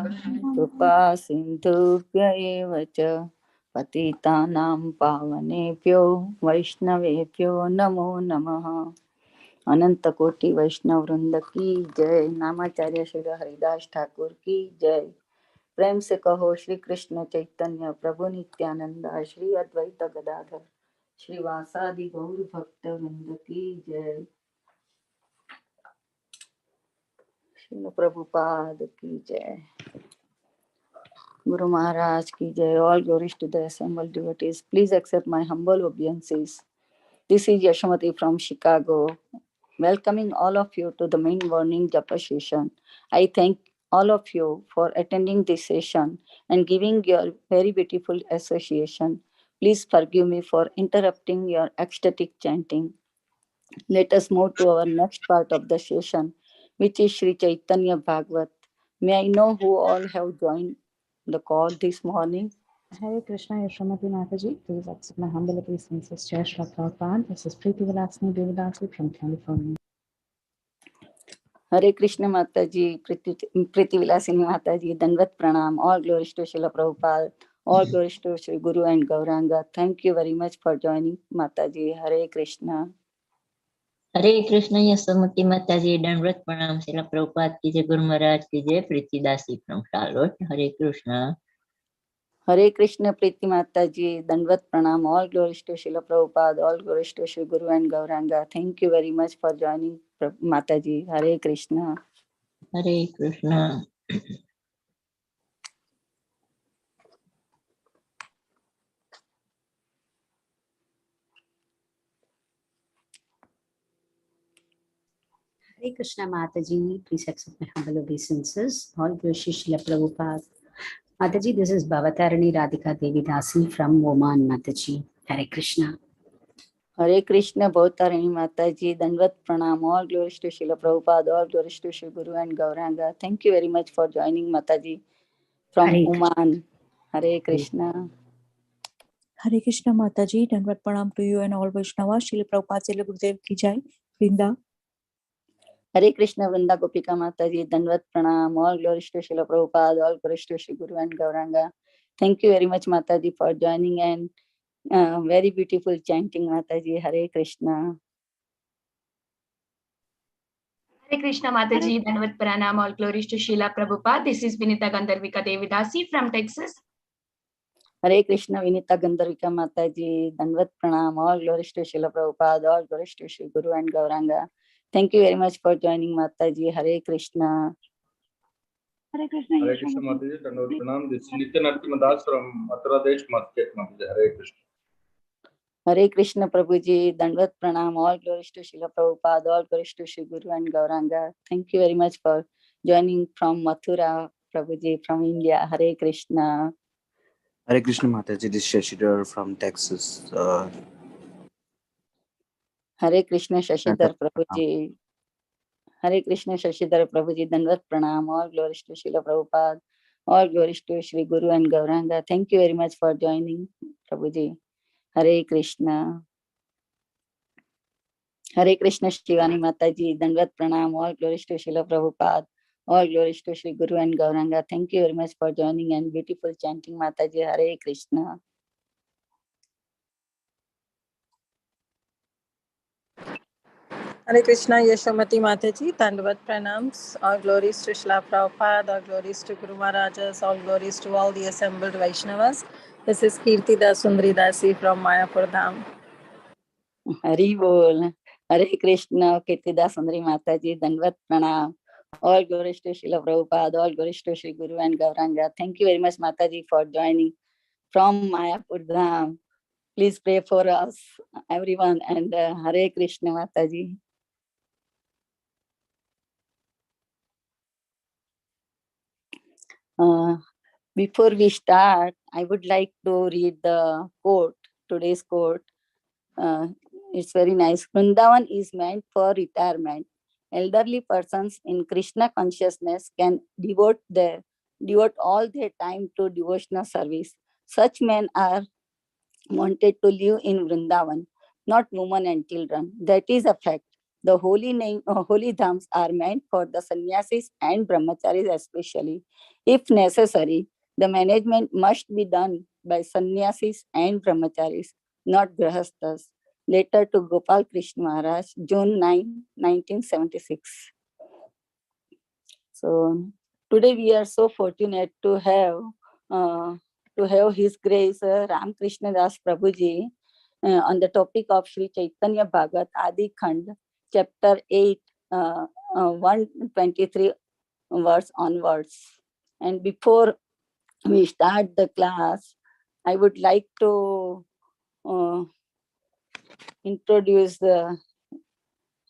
कृपा सिन्धुभ्य एव च पतितानां पावनेभ्यो वैष्णवेभ्यो नमो नमः। अनंत कोटि वैष्णव वृंद की जय। नामाचार्य श्री हरिदास ठाकुर की जय। प्रेम से कहो श्री कृष्ण चैतन्य प्रभु नित्यानंद श्री अद्वैत गदाधर श्रीवासादि गौर भक्त वृंद की जय। श्रील प्रभुपाद की जय। Guru Maharaj ki jai. All glories to the assembled devotees. Please accept my humble obeisances. This is Yashamati from Chicago, welcoming all of you to the main morning japa session. I thank all of you for attending this session and giving your very beautiful association. Please forgive me for interrupting your ecstatic chanting. Let us move to our next part of the session, which is Sri Caitanya Bhagavat. May I know who all have joined the call this morning? Hare Krishna, Yashamati Mataji. Please accept my humble obeisances. Jai Shri Prabhupada. This is Preeti Vilasini Devidasi from California. Hare Krishna Mataji, Preeti Vilasini Mataji, Danvat Pranam, all glories to Srila Prabhupada, all glories to Sri Guru and Gauranga. Thank you very much for joining Mataji. Hare Krishna. हरे कृष्ण यशोमती माता जी दंडवत प्रणाम श्रील प्रभुपाद की जय गुरु महाराज की जय प्रीति दासी from Charlotte Hare Krishna Hare Krishna Preeti Mataji, Danvat Pranam, all glories to Srila Prabhupada, all glories to Sri Guru and Gauranga. Thank you very much for joining Mataji. Hare Krishna. Hare Krishna Hare Krishna Mataji. Please accept my humble obeisances. All glories to Srila Prabhupada. Mataji, this is Bhavatarani Radhika Devidasi from Oman, Mataji. Hare Krishna. Hare Krishna Bhavatarani Mataji, Danvat Pranam, all glories to Srila Prabhupada, all glories to Sri Guru and Gauranga. Thank you very much for joining Mataji from Hare Oman. Hare Krishna. Hare Krishna Mataji, Dandavat Pranam to you and all Vaishnavas. Srila Prabhupada Srila Gurudev ki jai. Vrinda. Hare Krishna Vrinda Gopika Mataji, Danvat Pranam, all glories to Srila Prabhupada, all glories to Sri Guru and Gauranga. Thank you very much Mataji for joining and very beautiful chanting Mataji. Hare Krishna. Hare Krishna Mataji, Dandavat Pranam, all glories to Srila Prabhupada. This is Vinita Gandharvika Devidasi from Texas. Hare Krishna Vinita Gandharvika Mataji, Dandavat Pranam, all glories to Srila Prabhupada, all glories to Sri Guru and Gauranga. Thank you very much for joining Mataji. Hare Krishna. Hare Krishna Mataji, Dandavat Pranam. This is Nitya Nartima Das from Mathura Desh, Madhya Mataji. Hare Krishna. Hare Krishna Prabhuji, Dandavat Pranam, all glories to Srila Prabhupada, all glories to Sri Guru and Gauranga. Thank you very much for joining from Mathura, Prabhuji, from India. Hare Krishna. Hare Krishna Mataji, this is Shashidhar from Texas. Hare Krishna Shashidhar Prabhuji. Hare Krishna Shashidhar Prabhuji, Dandavat Pranam, all glories to Srila Prabhupada, all glories to Sri Guru and Gauranga. Thank you very much for joining Prabhuji. Hare Krishna. Hare Krishna Shivani Mataji, Dandavat Pranam, all glories to Srila Prabhupada, all glories to Sri Guru and Gauranga. Thank you very much for joining and beautiful chanting Mataji. Hare Krishna. Hare Krishna, Yashamati Mataji, Dandavat Pranams, all glories to Srila Prabhupada, all glories to Guru Maharajas, all glories to all the assembled Vaishnavas. This is Kirti Dasundari Dasi from Mayapur Dham. Hari Bol. Hare Krishna, Kirtida Sundari Mataji, Dandavat Pranam, all glories to Srila Prabhupada, all glories to Sri Guru and Gauranga. Thank you very much Mataji for joining from Mayapur Dham. Please pray for us, everyone, and Hare Krishna Mataji. Before we start, I would like to read the quote, today's quote. It's very nice. Vrindavan is meant for retirement. Elderly persons in Krishna consciousness can devote all their time to devotional service. Such men are wanted to live in Vrindavan, not women and children. That is a fact. The holy dhams are meant for the sannyasis and brahmacharis especially. If necessary, the management must be done by sannyasis and brahmacharis, not grahasthas. Letter to Gopal Krishna Maharaj, June 9, 1976. So today we are so fortunate to have His Grace Ramakrishna Das Prabhuji on the topic of Sri Caitanya Bhagavata Adi Khanda, chapter 8, 123 words onwards. And before we start the class, I would like to introduce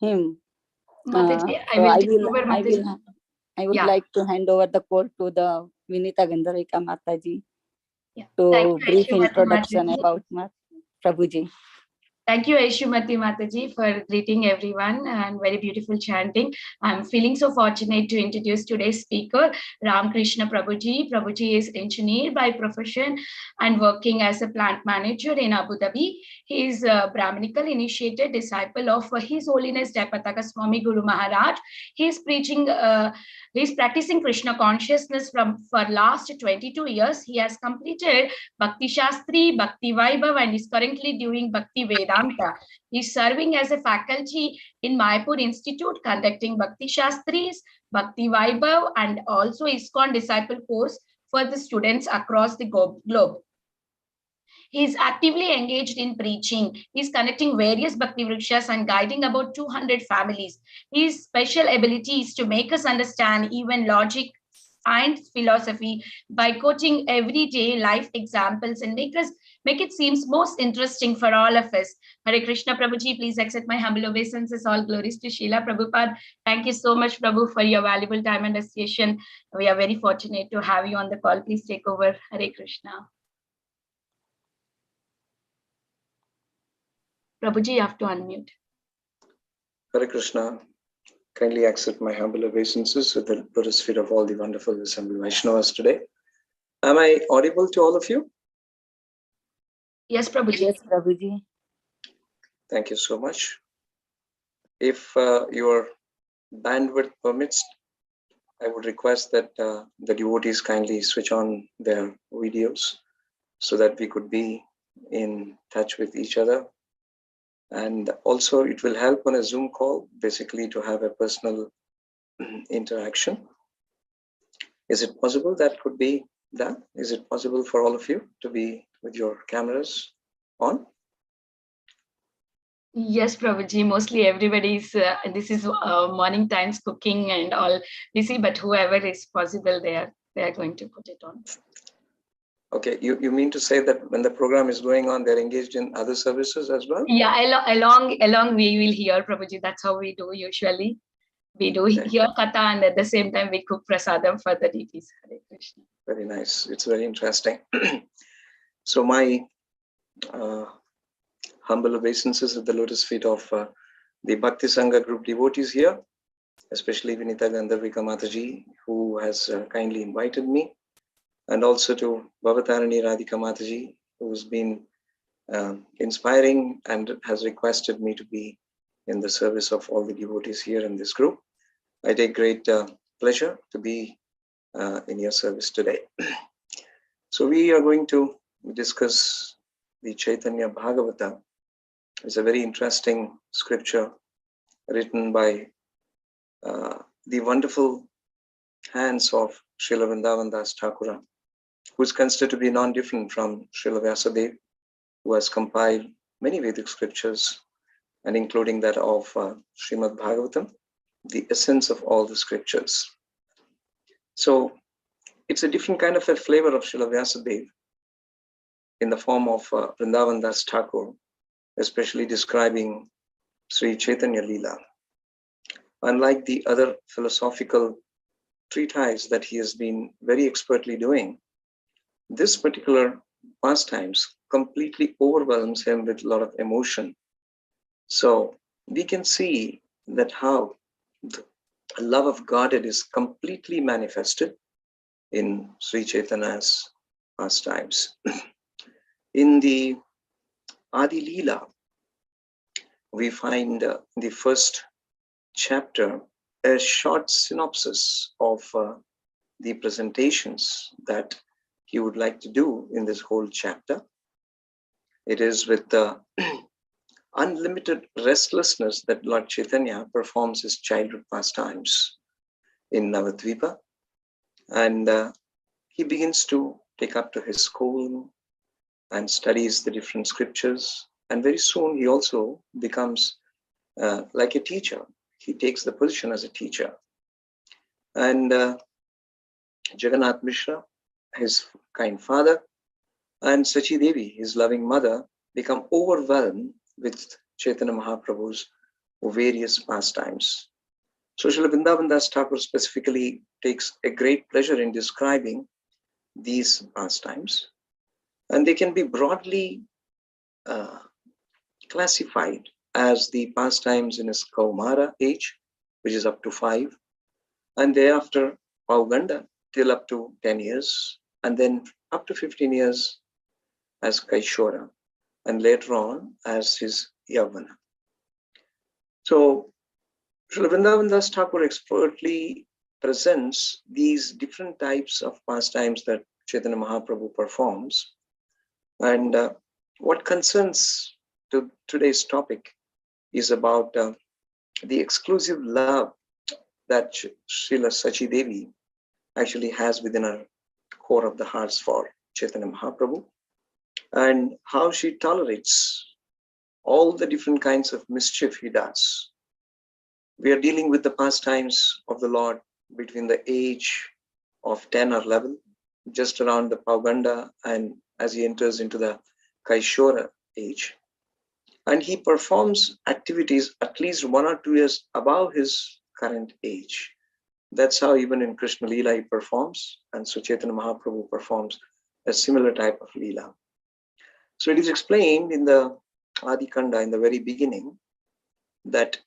him. Mataji, So I will take over, Mataji. I would Yeah. like to hand over the call to the Vinita Gandharvika Mataji Yeah. to Thank you, brief Aishumati introduction Mataji. about Prabhuji. Thank you, Aishumati Mataji, for greeting everyone and very beautiful chanting. I'm feeling so fortunate to introduce today's speaker, Ramakrishna Prabhuji. Prabhuji is engineer by profession and working as a plant manager in Abu Dhabi. He is a Brahminical initiated disciple of His Holiness Jayapataka Swami Guru Maharaj. He is practicing Krishna consciousness for last 22 years. He has completed Bhakti Shastri, Bhakti Vaibhav, and is currently doing Bhakti Vedanta. He's serving as a faculty in Mayapur Institute, conducting Bhakti Shastris, Bhakti Vaibhav, and also ISKCON disciple course for the students across the globe. He is actively engaged in preaching. He is connecting various Bhakti Vrikshas and guiding about 200 families. His special ability is to make us understand even logic and philosophy by quoting everyday life examples and make it seems most interesting for all of us. Hare Krishna Prabhuji, please accept my humble obeisances. All glories to Srila Prabhupada. Thank you so much, Prabhu, for your valuable time and association. We are very fortunate to have you on the call. Please take over. Hare Krishna. Prabhuji, you have to unmute. Hare Krishna. Kindly accept my humble obeisances with the lotus feet of all the wonderful assembled Vaishnavas today. Am I audible to all of you? Yes, Prabhuji. Yes, Prabhuji. Thank you so much. If your bandwidth permits, I would request that the devotees kindly switch on their videos so that we could be in touch with each other. And also it will help on a Zoom call, basically to have a personal interaction. Is it possible that could be done? Is it possible for all of you to be with your cameras on? Yes, Prabhuji, mostly everybody's, this is morning times cooking and all busy, but whoever is possible, they are going to put it on. Okay, you mean to say that when the program is going on, they're engaged in other services as well? Yeah, along we will hear, Prabhuji. That's how we do usually. We do hear Katha and at the same time we cook prasadam for the deities. Hare Krishna. Very nice. It's very interesting. So my humble obeisances at the lotus feet of the Bhakti Sangha group devotees here, especially Vinita Gandharvika Mataji, who has kindly invited me, and also to Bhavatarani Radhika Mataji, who's been inspiring and has requested me to be in the service of all the devotees here in this group. I take great pleasure to be in your service today. So we are going to discuss the Caitanya Bhagavata. It's a very interesting scripture written by the wonderful hands of Srila Vrindavan Das Thakura, who is considered to be non-different from Srila Vyasadeva, who has compiled many Vedic scriptures, and including that of Srimad Bhagavatam, the essence of all the scriptures. So it's a different kind of a flavor of Srila Vyasadeva in the form of Vrindavan Das Thakur, especially describing Sri Chaitanya Leela. Unlike the other philosophical treatise that he has been very expertly doing, this particular pastimes completely overwhelms him with a lot of emotion. So we can see that how the love of Godhead is completely manifested in Sri Chaitanya's pastimes. In the Adi Leela, we find the first chapter a short synopsis of the presentations that he would like to do in this whole chapter. It is with the unlimited restlessness that Lord Chaitanya performs his childhood pastimes in Navadvipa, and he begins to take up to his school and studies the different scriptures, and very soon he also becomes like a teacher. He takes the position as a teacher, and Jagannatha Mishra, his kind father, and Sachi Devi, his loving mother, become overwhelmed with Chaitanya Mahaprabhu's various pastimes. So Srila Vrindavan Das Thakur specifically takes a great pleasure in describing these pastimes, and they can be broadly classified as the pastimes in his Kaumara age, which is up to 5, and thereafter Pauganda till up to 10 years, and then up to 15 years as Kaishora, and later on as his Yavana. So Srila Vrindavan Das Thakur expertly presents these different types of pastimes that Chaitanya Mahaprabhu performs. And what concerns to today's topic is about the exclusive love that Srila Sachi Devi actually has within her core of the hearts for Chaitanya Mahaprabhu, and how she tolerates all the different kinds of mischief he does. We are dealing with the pastimes of the Lord between the age of 10 or 11, just around the Pauganda, and as he enters into the Kaishora age. And he performs activities at least 1 or 2 years above his current age. That's how even in Krishna Leela he performs, and so Chaitanya Mahaprabhu performs a similar type of Leela. So it is explained in the Adi Khanda in the very beginning that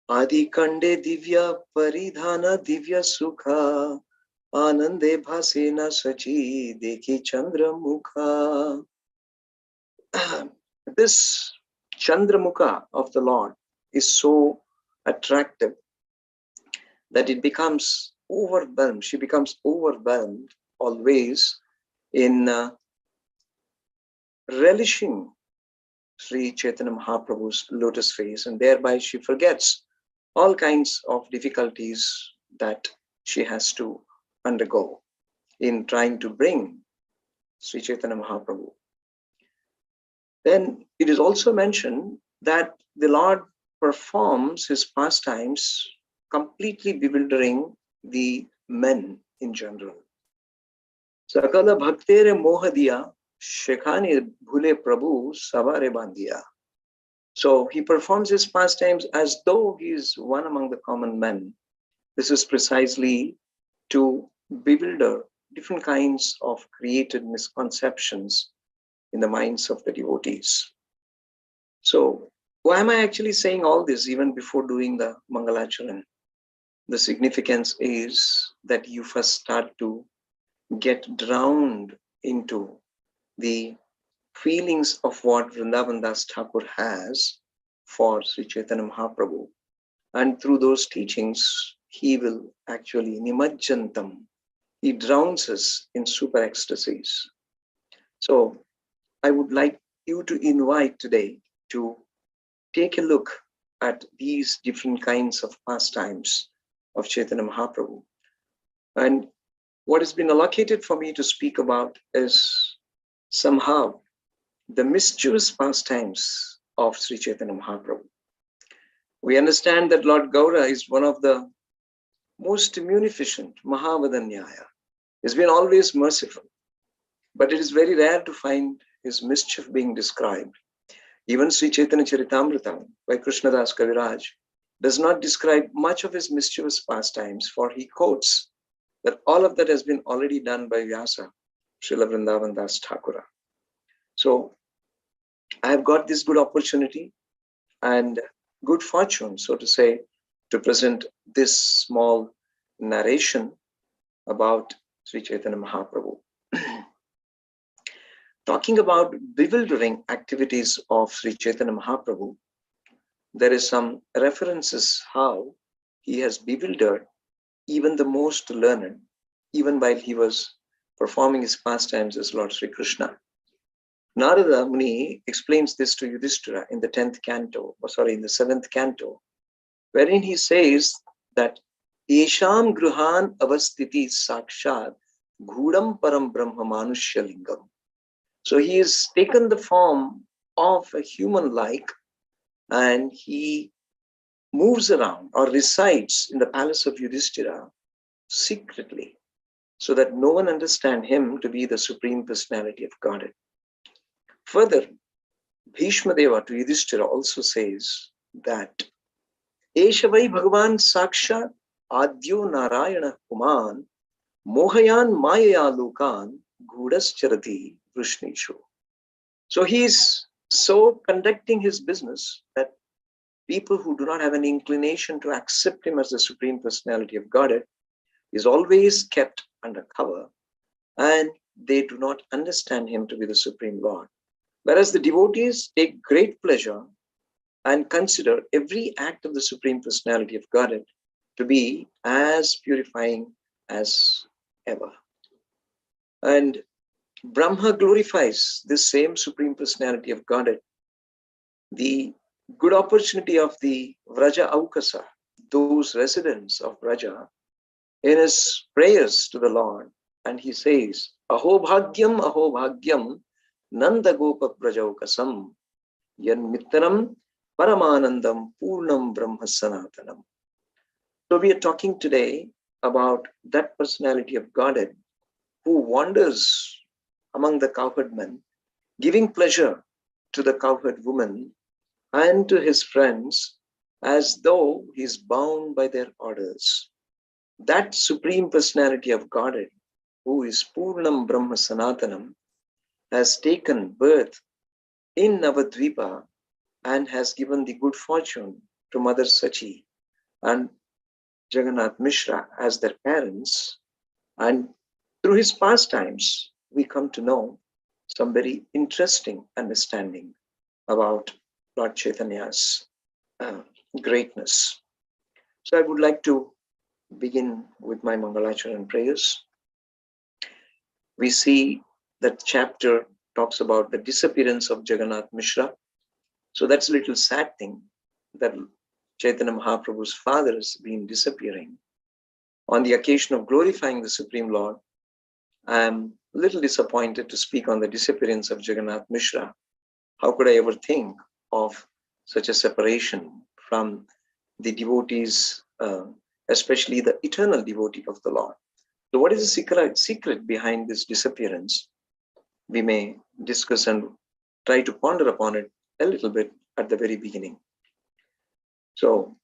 Adi Khande Divya Paridhana Divya Sukha Anande Bhasena Sachi Dekhi Chandra Mukha. This Chandra Mukha of the Lord is so attractive that it becomes overwhelmed. She becomes overwhelmed always in relishing Sri Chaitanya Mahaprabhu's lotus face, and thereby she forgets all kinds of difficulties that she has to undergo in trying to bring Sri Chaitanya Mahaprabhu. Then it is also mentioned that the Lord performs his pastimes completely bewildering the men in general. Sakala bhaktere mohadiya shekhani bhule prabhu savare bandiya. So he performs his pastimes as though he is one among the common men. This is precisely to bewilder different kinds of created misconceptions in the minds of the devotees. So why am I actually saying all this even before doing the Mangalacharan? The significance is that you first start to get drowned into the feelings of what Vrindavan Das Thakur has for Sri Chaitanya Mahaprabhu. And through those teachings, he will actually nimajjantam. He drowns us in super ecstasies. So I would like you to invite today to take a look at these different kinds of pastimes of Chaitanya Mahaprabhu. And what has been allocated for me to speak about is somehow the mischievous pastimes of Sri Chaitanya Mahaprabhu. We understand that Lord Gaura is one of the most munificent, Mahavadanyaya. He's been always merciful, but it is very rare to find his mischief being described. Even Sri Chaitanya Charitamrita by Krishnadas Kaviraj does not describe much of his mischievous pastimes, for he quotes that all of that has been already done by Vyasa, Srila Vrindavan Das Thakura. So I have got this good opportunity and good fortune, so to say, to present this small narration about Sri Chaitanya Mahaprabhu. Talking about bewildering activities of Sri Chaitanya Mahaprabhu, there is some references how he has bewildered even the most learned, even while he was performing his pastimes as Lord Sri Krishna. Narada Muni explains this to Yudhishthira in the 10th canto, in the 7th canto, wherein he says that Esham Gruhan Avastiti Sakshat Ghudam Param Brahma Manushya Lingam. So he has taken the form of a human-like, and he moves around or resides in the palace of Yudhishthira secretly, so that no one understand him to be the Supreme Personality of Godhead. Further, Bhishma Deva to Yudhishthira also says that Eshavai Bhagavan Sakshat Adyo Narayana Kuman Mohayan Maya Lokan Gudas Charati Vrishnishu. So he is so conducting his business that people who do not have an inclination to accept him as the Supreme Personality of Godhead is always kept under cover, and they do not understand him to be the Supreme Lord. Whereas the devotees take great pleasure and consider every act of the Supreme Personality of Godhead to be as purifying as ever. And Brahma glorifies this same Supreme Personality of Godhead. The good opportunity of the Vraja Aukasa, those residents of Vraja, in his prayers to the Lord, and he says, Aho bhagyam, Nanda Gopa Prajaukasam, Yan Mittaram Paramanandam Purnam Brahma Sanatanam. So we are talking today about that personality of Godhead who wanders among the cowherd men, giving pleasure to the cowherd woman and to his friends as though he is bound by their orders. That Supreme Personality of Godhead, who is Purnam Brahma Sanatanam, has taken birth in Navadvipa and has given the good fortune to Mother Sachi and Jagannatha Mishra as their parents. And through his pastimes, we come to know some very interesting understanding about Lord Chaitanya's greatness. So I would like to begin with my Mangalacharan prayers. We see that chapter talks about the disappearance of Jagannatha Mishra. So that's a little sad thing that Chaitanya Mahaprabhu's father has been disappearing. On the occasion of glorifying the Supreme Lord, I am a little disappointed to speak on the disappearance of Jagannatha Mishra. How could I ever think of such a separation from the devotees, especially the eternal devotee of the Lord? So what is the secret behind this disappearance? We may discuss and try to ponder upon it a little bit at the very beginning. So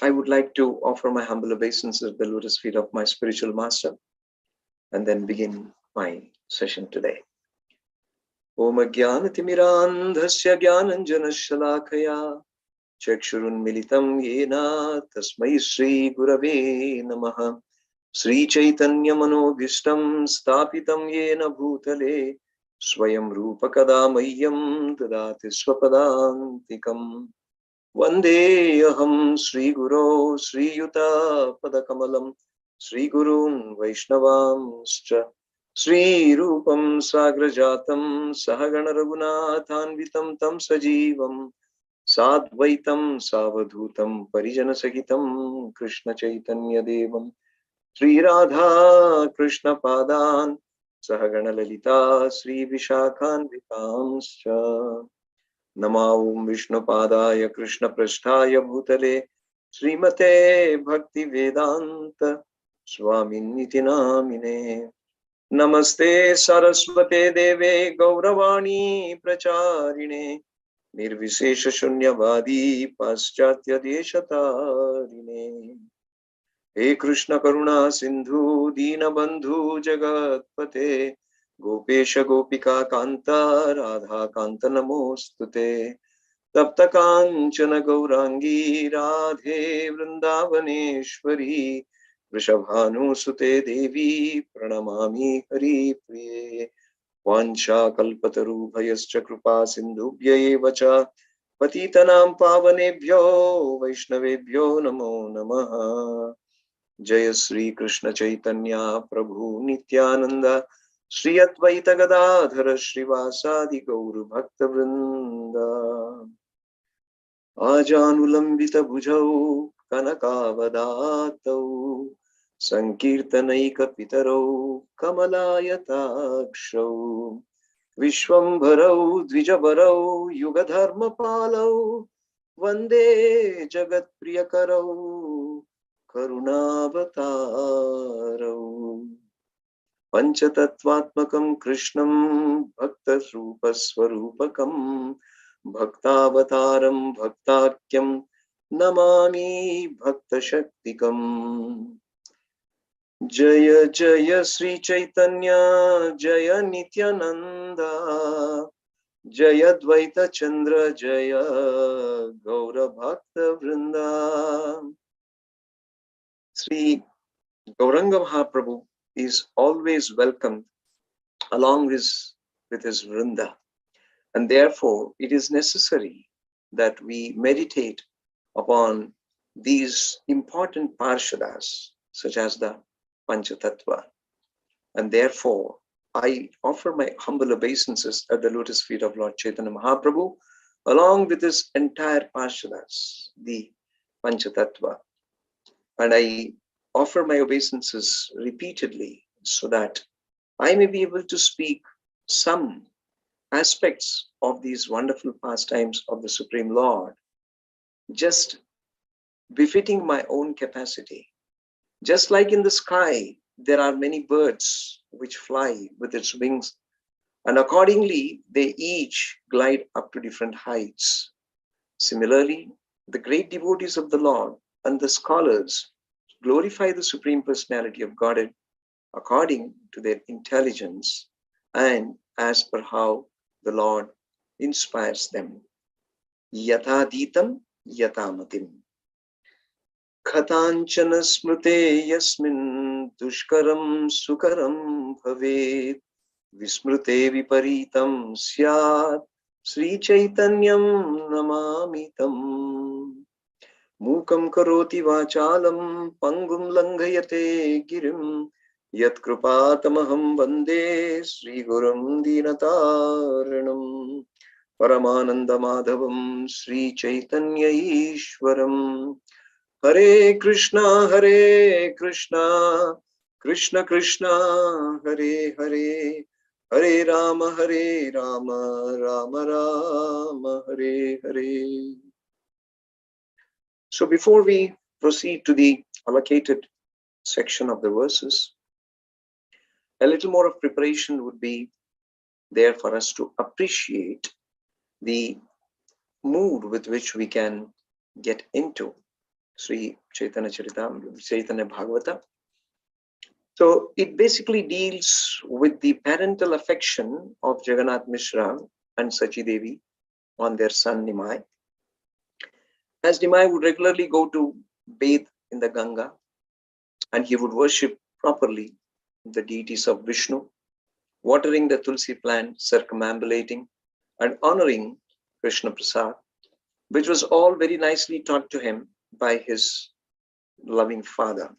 I would like to offer my humble obeisances at the lotus feet of my spiritual master and then begin my session today. Om Jnanatimirandhasya Jnananjanashalakaya Chakshurunmilitam Yena Tasmai Sri Gurave Namaha Sri Chaitanya Manobhishtam Stapitam Yena Bhutale Swayam Rupa Kadamayyam Dadati Swapadantikam Vande Aham Sri Guru Sri Yuta Padakamalam Sri Gurun Vaishnavamscha Sri Rupam Sagrajatam Sahagana Raghunathanvitam Tam Sajivam Sadvaitam Savadhutam Parijana Sahitam Krishna Chaitanya Devam Sri Radha Krishna Padan Sahagana Lalita Sri Vishakhan Vitamscha Namaum Vishnu Padaya Krishna Prasthaya Bhutale Srimate Bhakti Vedanta Swaminiti Namine Namaste Saraswate Deve Gauravani Pracharine Nirvishesha Shunyavadi Paschatya Deshatarine He Krishna Karuna Sindhu Dina Bandhu Jagatpate Gopesha Gopika Kanta Radha Kanta Namostute Tapta Kanchana Gaurangi Radhe Vrindavaneshwari Vrishabhanu Sute Devi Pranamami Hari Priye Vancha Kalpataru Bhayascha Kripa Sindhubhya Evacha Patitanam pavanebhyo Vaishnavebhyo namo namaha. Jaya Sri Krishna Chaitanya Prabhu Nityananda Shri Advaita Gadadhara Srivasadi Gauru Bhakta Vrinda. Ajanulambita bhujau kanakavadatou Sankirtanaika pitarau kamalayatakshaw Vishwambarau dvijabarau yugadharma palau Vande jagat priyakarau karunavatarau Panchatattvatmakam Krishnam Bhakta Rupa Swarupakam Bhaktavataram Bhaktakyam Namami Bhakta Shaktikam. Jaya Jaya Sri Chaitanya Jaya Nityananda Jaya Dvaita Chandra Jaya Gaura Bhakta Vrinda. Sri Gauranga Mahaprabhu is always welcomed along with his Vrinda. And therefore, it is necessary that we meditate upon these important parshadas, such as the Panchatattva. And therefore, I offer my humble obeisances at the lotus feet of Lord Chaitanya Mahaprabhu, along with his entire parshadas, the Panchatattva. And I offer my obeisances repeatedly so that I may be able to speak some aspects of these wonderful pastimes of the Supreme Lord, just befitting my own capacity. Just like in the sky, there are many birds which fly with its wings, and accordingly, they each glide up to different heights. Similarly, the great devotees of the Lord and the scholars glorify the Supreme Personality of Godhead according to their intelligence and as per how the Lord inspires them. Yataditam yatamatim. Khatanchana smrute yasmin dushkaram sukaram bhavet vismrute viparitam syat Sri Chaitanyam namamitam. Mukam karoti vachalam pangum langhayate girim Yat kripatamaham vande Sri Gurum Dinataranam Paramananda Madhavam Sri Chaitanya Ishwaram. Hare Krishna Krishna Krishna Hare Hare Hare Rama Rama Rama Hare Hare. So before we proceed to the allocated section of the verses, a little more of preparation would be there for us to appreciate the mood with which we can get into Sri Chaitanya Bhagavata. So it basically deals with the parental affection of Jagannatha Mishra and Sachi Devi on their son Nimai. As Nimai would regularly go to bathe in the Ganga, and he would worship properly the deities of Vishnu, watering the Tulsi plant, circumambulating and honoring Krishna Prasad, which was all very nicely taught to him by his loving father.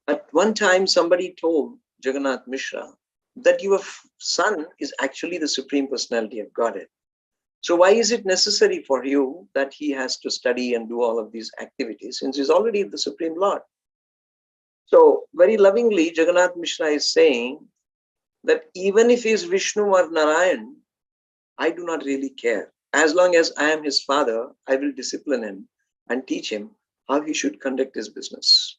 At one time, somebody told Jagannath Mishra that your son is actually the Supreme Personality of Godhead. So why is it necessary for you that he has to study and do all of these activities since he's already the Supreme Lord? So very lovingly, Jagannath Mishra is saying that even if he is Vishnu or Narayan, I do not really care. As long as I am his father, I will discipline him and teach him how he should conduct his business.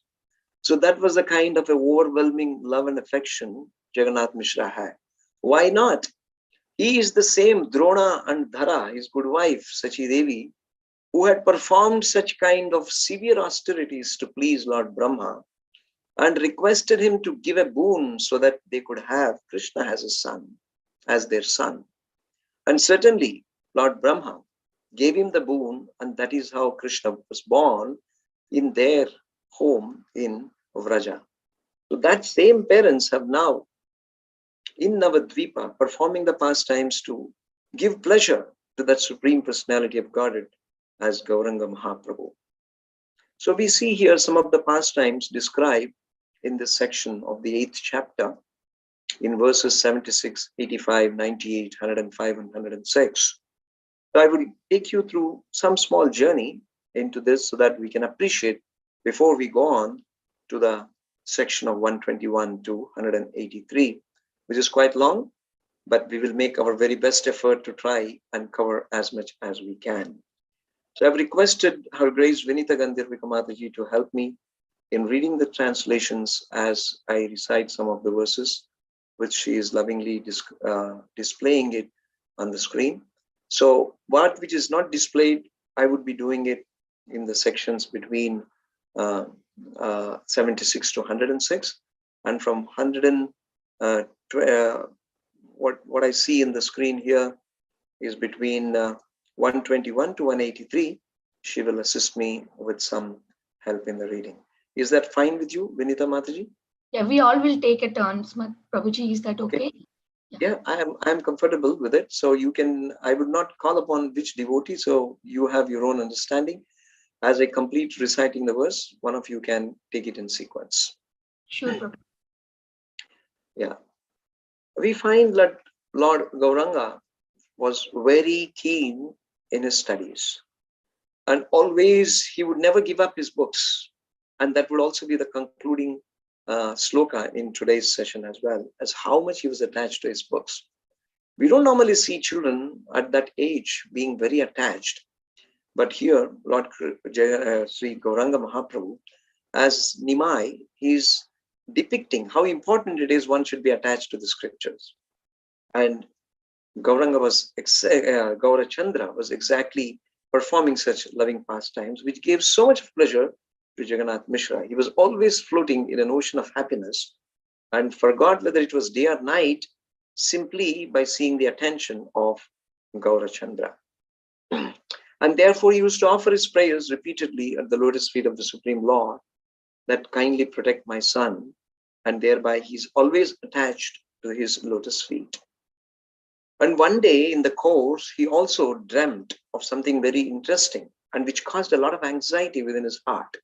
So that was the kind of overwhelming love and affection Jagannath Mishra had. Why not? He is the same Drona and Dhara, his good wife, Sachi Devi, who had performed such kind of severe austerities to please Lord Brahma and requested him to give a boon so that they could have Krishna as a son, as their son. And certainly, Lord Brahma gave him the boon, and that is how Krishna was born in their home in Vraja. So that same parents have now, in Navadvipa, performing the pastimes to give pleasure to that Supreme Personality of Godhead as Gauranga Mahaprabhu. So we see here some of the pastimes described in this section of the 8th chapter in verses 76, 85, 98, 105, and 106. So I will take you through some small journey into this so that we can appreciate before we go on to the section of 121 to 183, which is quite long, but we will make our very best effort to try and cover as much as we can. So I've requested Her Grace Vinita Gandharvika Mataji to help me in reading the translations as I recite some of the verses, which she is lovingly displaying it on the screen. So what which is not displayed, I would be doing it in the sections between 76 to 106, and from 100 what I see in the screen here is between 121 to 183. She will assist me with some help in the reading. Is that fine with you, Vinita Mataji? Yeah, we all will take a turn. Prabhuji, is that okay? Yeah, I am comfortable with it. So you can, I would not call upon which devotee, so you have your own understanding. As I complete reciting the verse, one of you can take it in sequence. Sure, Prabhuji. Yeah. We find that Lord Gauranga was very keen in his studies, and always he would never give up his books. And that would also be the concluding sloka in today's session as well, as how much he was attached to his books. We don't normally see children at that age being very attached. But here, Lord Sri Gauranga Mahaprabhu, as Nimai, he's depicting how important it is one should be attached to the scriptures. And Gaurachandra was exactly performing such loving pastimes, which gave so much pleasure to Jagannatha Mishra. He was always floating in an ocean of happiness and forgot whether it was day or night simply by seeing the attention of Gaurachandra. And therefore, he used to offer his prayers repeatedly at the lotus feet of the Supreme Lord, that kindly protect my son, and thereby he's always attached to his lotus feet. And one day in the course, he also dreamt of something very interesting and which caused a lot of anxiety within his heart.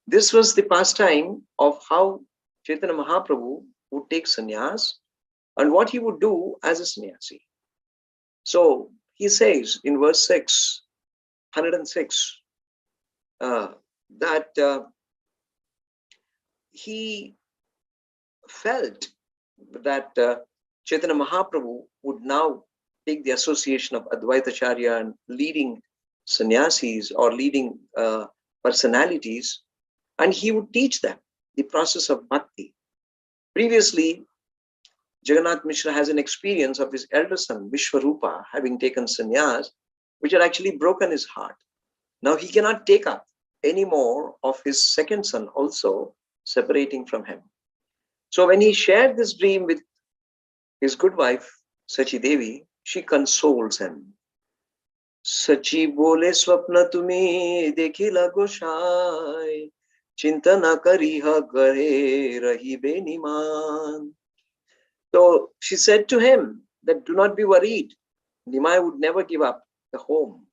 This was the pastime of how Chaitanya Mahaprabhu would take sannyas and what he would do as a sannyasi. So he says in verse 106, that he felt that Chaitanya Mahaprabhu would now take the association of Advaitacharya and leading sannyasis or leading personalities, and he would teach them the process of bhakti. Previously, Jagannatha Mishra has an experience of his elder son, Vishwarupa, having taken sannyas, which had actually broken his heart. Now he cannot take up any more of his second son also separating from him. So when he shared this dream with his good wife, Sachi Devi, she consoles him. Sachi bole swapna tumi dekhila goshai, chinta na kariha gare rahibe niman. So she said to him that do not be worried. Nimai would never give up the home.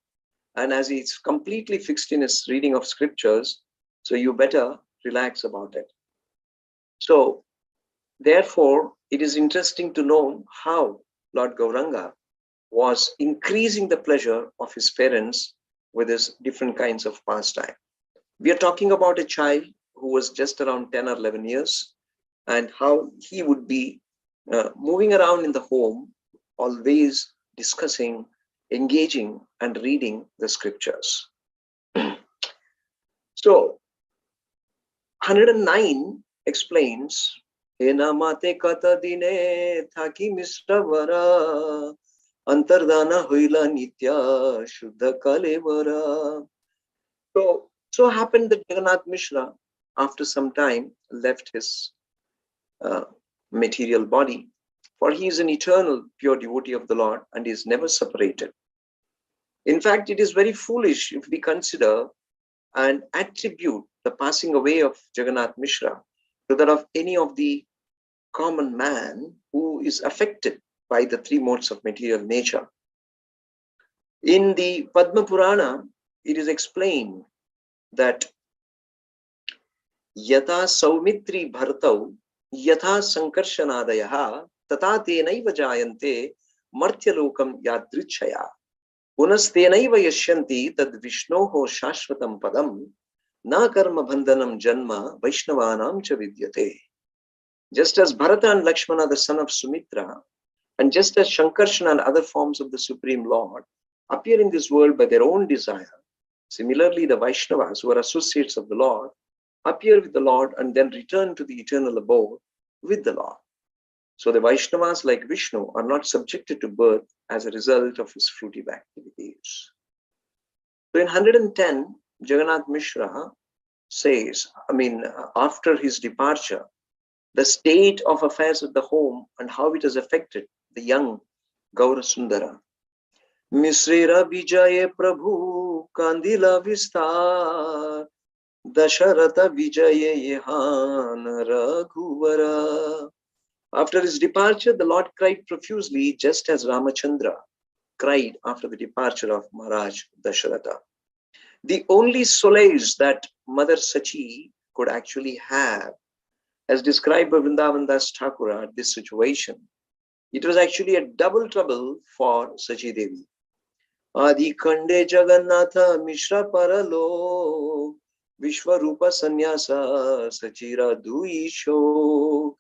And as he's completely fixed in his reading of scriptures, so you better relax about it. So therefore, it is interesting to know how Lord Gauranga was increasing the pleasure of his parents with his different kinds of pastime. We are talking about a child who was just around 10 or 11 years, and how he would be moving around in the home, always discussing, engaging, and reading the scriptures. So 109 explains, Hena mate kata dine thaki Mishra vara, antardana huila nitya shuddha kalevara. So happened that Jagannath Mishra, after some time, left his material body, for he is an eternal pure devotee of the Lord and is never separated. In fact, it is very foolish if we consider and attribute the passing away of Jagannath Mishra to that of any of the common man who is affected by the three modes of material nature. In the Padma Purana, it is explained that Yata Saumitri Bhartau Yatha Sankarshanadayaha Tata Tenaiva Jayante Martyalokam Yadrichaya Punastenaiva Yashyanti Tad Vishnoho Shashvatam Padam Na Karma Bandhanam Janma Vaishnavanam Cha Vidyate. Just as Bharata and Lakshmana, the son of Sumitra, and just as Shankarshana and other forms of the Supreme Lord appear in this world by their own desire, similarly the Vaishnavas, who are associates of the Lord, appear with the Lord and then return to the eternal abode with the Lord. So the Vaishnavas, like Vishnu, are not subjected to birth as a result of his fruitive activities. So in 110, Jagannath Mishra says, after his departure, the state of affairs at the home and how it has affected the young Gaura Sundara. Misrera Vijaye Prabhu Kandila Vistar Dasharata Vijaye Yehan Raghuvara. After his departure, the Lord cried profusely, just as Ramachandra cried after the departure of Maharaj Dasharatha. The only solace that Mother Sachi could actually have, as described by Vrindavan Das Thakura at this situation, it was actually a double trouble for Sachi Devi. Adi Khanda Jagannatha Mishra Paralo Vishwarupa Sanyasa Sachira Duisho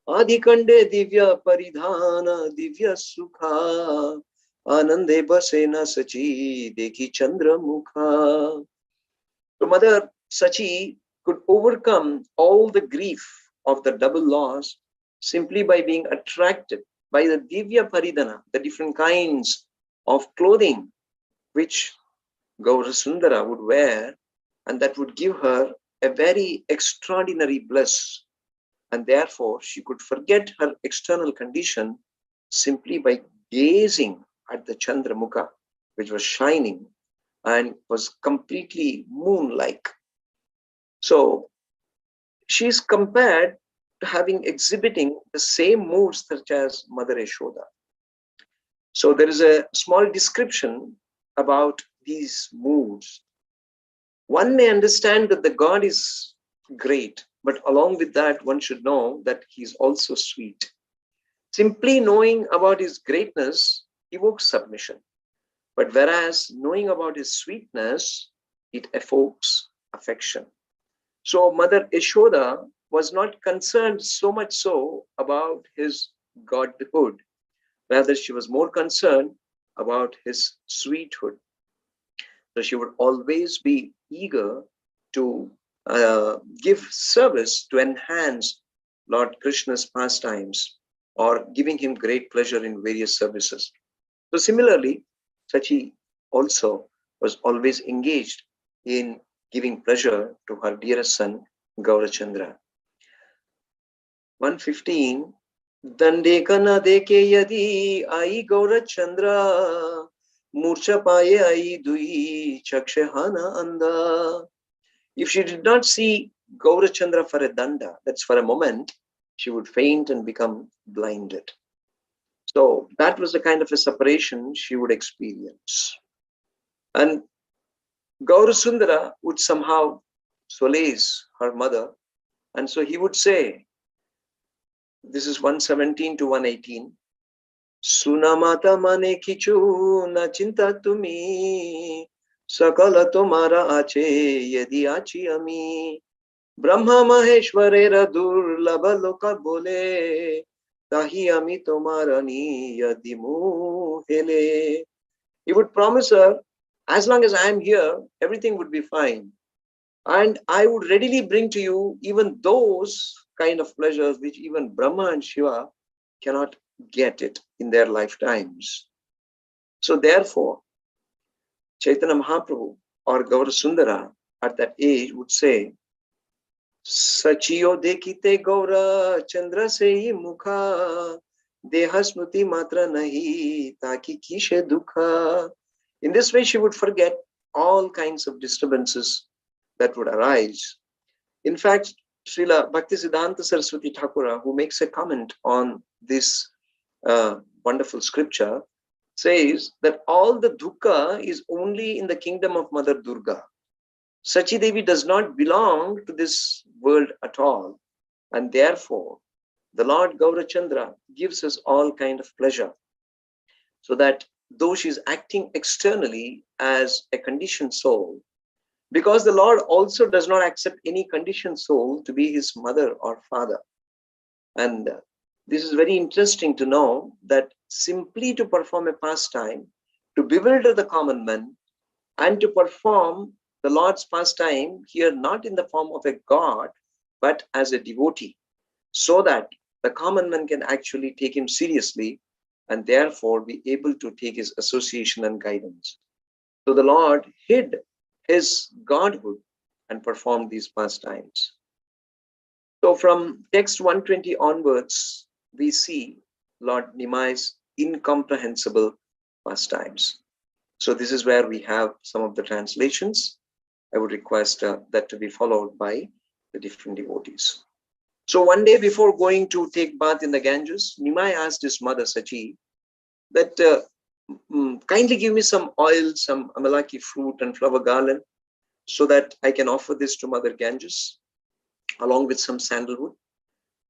Adi Khanda Divya Paridhana Divya Sukha Anande Basena Sachi Dekhi Chandra Mukha. So Mother Sachi could overcome all the grief of the double loss simply by being attracted by the Divya Paridhana, the different kinds of clothing which Gaura Sundara would wear, and that would give her a very extraordinary bliss. And therefore, she could forget her external condition simply by gazing at the Chandramukha, which was shining and was completely moon-like. So she is compared to exhibiting the same moods such as Mother Yashoda. So there is a small description about these moods. One may understand that the God is great, but along with that, one should know that he is also sweet. Simply knowing about his greatness evokes submission. But whereas knowing about his sweetness, it evokes affection. So Mother Yashoda was not concerned so much so about his godhood. Rather, she was more concerned about his sweethood. So she would always be eager to give service to enhance Lord Krishna's pastimes or giving him great pleasure in various services. So similarly, Sachi also was always engaged in giving pleasure to her dearest son, Gaurachandra. 115. Dande kana deke yadi ai Gaurachandra Murcha paye ai dui chakshehana anda. If she did not see Gaurachandra for a danda, that's for a moment, she would faint and become blinded. So that was the kind of a separation she would experience. And Gaurasundara would somehow solace her mother. And so he would say, this is 117 to 118, Sunamata mane kichu na chinta tumi, sakala tumara ache yadi achi ami, Brahma Maheshwarera durlabha loka bole, tahi ami tomarani yadimu hele. He would promise her, as long as I am here, everything would be fine. And I would readily bring to you even those kind of pleasures which even Brahma and Shiva cannot get it in their lifetimes. So therefore, Chaitanya Mahaprabhu or Gaura Sundara at that age would say, Sachiyo dekite Gaura Chandra se mukha, deha smruti matra nahi, taki kishe dukha. In this way, she would forget all kinds of disturbances that would arise. In fact, Srila Bhaktisiddhanta Saraswati Thakura, who makes a comment on this wonderful scripture, says that all the dukkha is only in the kingdom of Mother Durga. Sachi Devi does not belong to this world at all, and therefore the Lord Gaurachandra gives us all kind of pleasure, so that though she is acting externally as a conditioned soul, because the Lord also does not accept any conditioned soul to be his mother or father. And this is very interesting to know that simply to perform a pastime, to bewilder the common man, and to perform the Lord's pastime here not in the form of a god, but as a devotee, so that the common man can actually take him seriously and therefore be able to take his association and guidance. So the Lord hid his godhood and performed these pastimes. So from text 120 onwards, we see Lord Nimai's incomprehensible pastimes. So this is where we have some of the translations. I would request that to be followed by the different devotees. So one day before going to take bath in the Ganges, Nimai asked his mother Sachi that kindly give me some oil, some amalaki fruit and flower garland, so that I can offer this to Mother Ganges along with some sandalwood.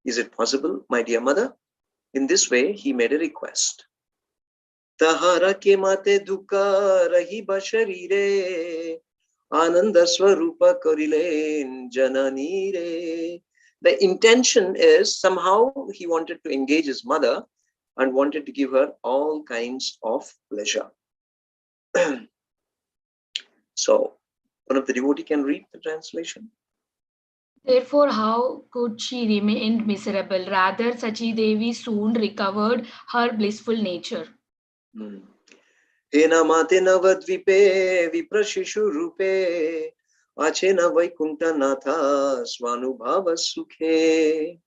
Is it possible, my dear mother? In this way, he made a request. Tahara ke mate dukha rahi basharire, ananda swarupa korilen janani re. The intention is somehow he wanted to engage his mother and wanted to give her all kinds of pleasure. So, one of the devotee can read the translation. Therefore, how could she remain miserable? Rather, Sachi Devi soon recovered her blissful nature. Hena mate Navadvipe viprashishu rupe achena vaikunta natha swanubhava sukhe.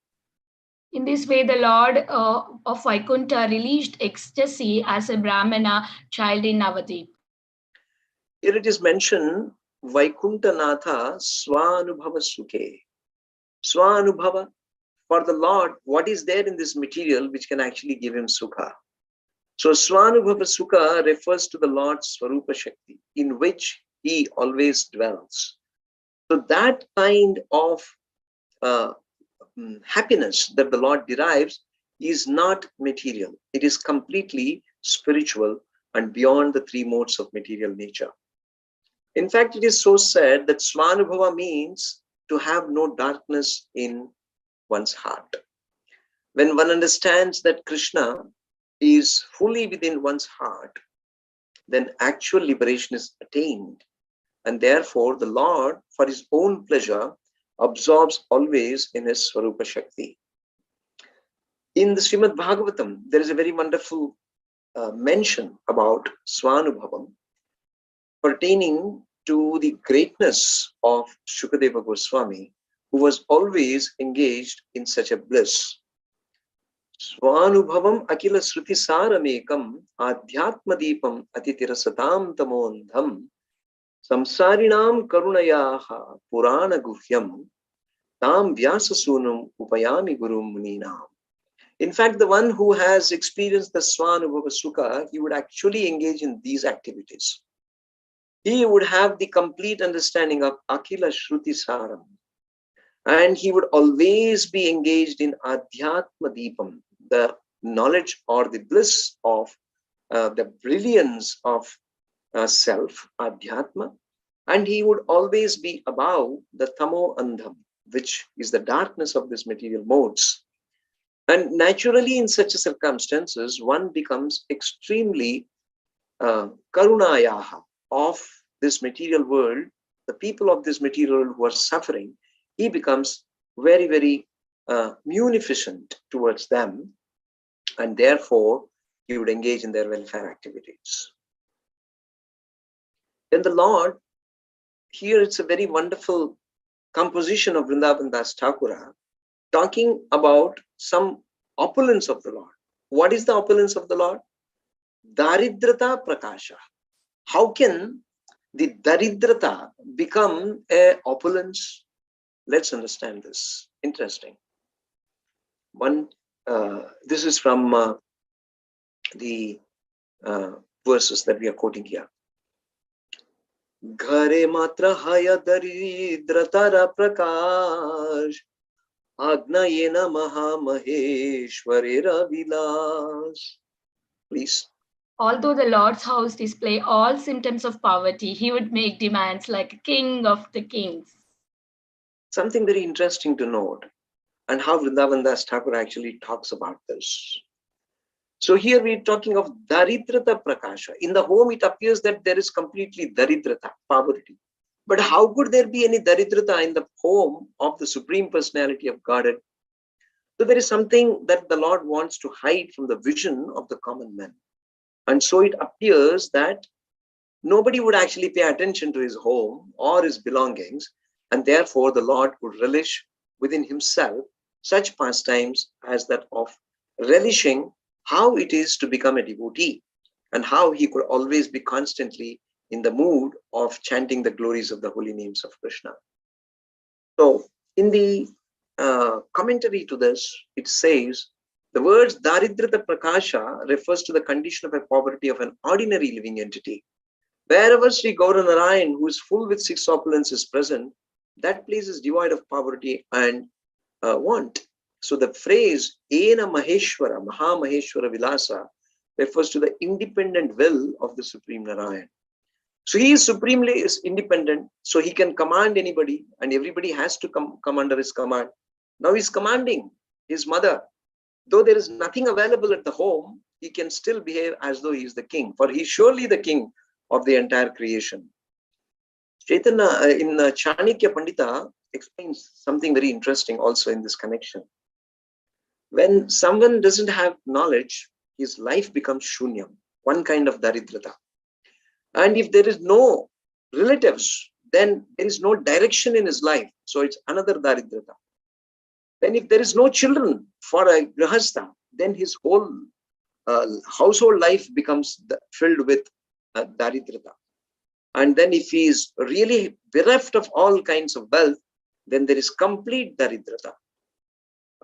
In this way, the Lord of Vaikunta released ecstasy as a Brahmana child in Navadvipa. Here it is mentioned Vaikunta natha swanubhava sukhe. Swanubhava, for the Lord, what is there in this material which can actually give him sukha? So Swanubhava Sukha refers to the Lord's Swarupa Shakti, in which he always dwells. So that kind of happiness that the Lord derives is not material. It is completely spiritual and beyond the three modes of material nature. In fact, it is so said that Swanubhava means to have no darkness in one's heart. When one understands that Krishna is fully within one's heart, then actual liberation is attained. And therefore, the Lord, for his own pleasure, absorbs always in his Swarupa Shakti. In the Srimad Bhagavatam, there is a very wonderful mention about Swanubhavam pertaining to the greatness of Shukadeva Goswami, who was always engaged in such a bliss. Swanubhavam akila sruti saramekam adhyatma deepam atitirasatam tamondham samsarinam karunayaha purana guhyam tam vyasasunam upayami gurum muninam. In fact, the one who has experienced the Swanubhava Sukha, he would actually engage in these activities. He would have the complete understanding of akila shruti saram, and he would always be engaged in adhyatma deepam, the knowledge or the bliss of the brilliance of self, adhyatma, and he would always be above the tamo andham, which is the darkness of these material modes. And naturally, in such circumstances, one becomes extremely karunayaha of this material world, the people of this material world who are suffering. He becomes very, very munificent towards them, and therefore he would engage in their welfare activities. Then the Lord, here it's a very wonderful composition of Vrindavan Das Thakura, talking about some opulence of the Lord. What is the opulence of the Lord? Daridrata prakasha. How can the daridrata become a opulence? Let's understand this. Interesting. This is from the verses that we are quoting here. Ghare matra haya daridratara prakash Agnayena Maha Maheshwarera Vilas. Please. Although the Lord's house display all symptoms of poverty, he would make demands like a king of the kings. Something very interesting to note, and how Vrindavan Das Thakur actually talks about this. So here we're talking of Daridrata Prakasha. In the home, it appears that there is completely Daridrata, poverty. But how could there be any Daridrata in the home of the Supreme Personality of Godhead? So there is something that the Lord wants to hide from the vision of the common man. And so it appears that nobody would actually pay attention to his home or his belongings, and therefore the Lord would relish within himself such pastimes as that of relishing how it is to become a devotee, and how he could always be constantly in the mood of chanting the glories of the holy names of Krishna. So in the commentary to this, it says, the words Daridrata Prakasha refers to the condition of a poverty of an ordinary living entity. Wherever Sri Gauranarayan, who is full with six opulence, is present, that place is devoid of poverty and want. So the phrase Ena Maheshwara, Maha Maheshwara Vilasa, refers to the independent will of the Supreme Narayan. So he is supremely independent, so he can command anybody, and everybody has to come under his command. Now he's commanding his mother. Though there is nothing available at the home, he can still behave as though he is the king, for he is surely the king of the entire creation. Chaitanya in Chanakya Pandita explains something very interesting also in this connection. When someone doesn't have knowledge, his life becomes shunyam, one kind of daridrata. And if there is no relatives, then there is no direction in his life. So it's another daridrata. Then if there is no children for a grihastha, then his whole household life becomes filled with daridrata. And then if he is really bereft of all kinds of wealth, then there is complete daridrata.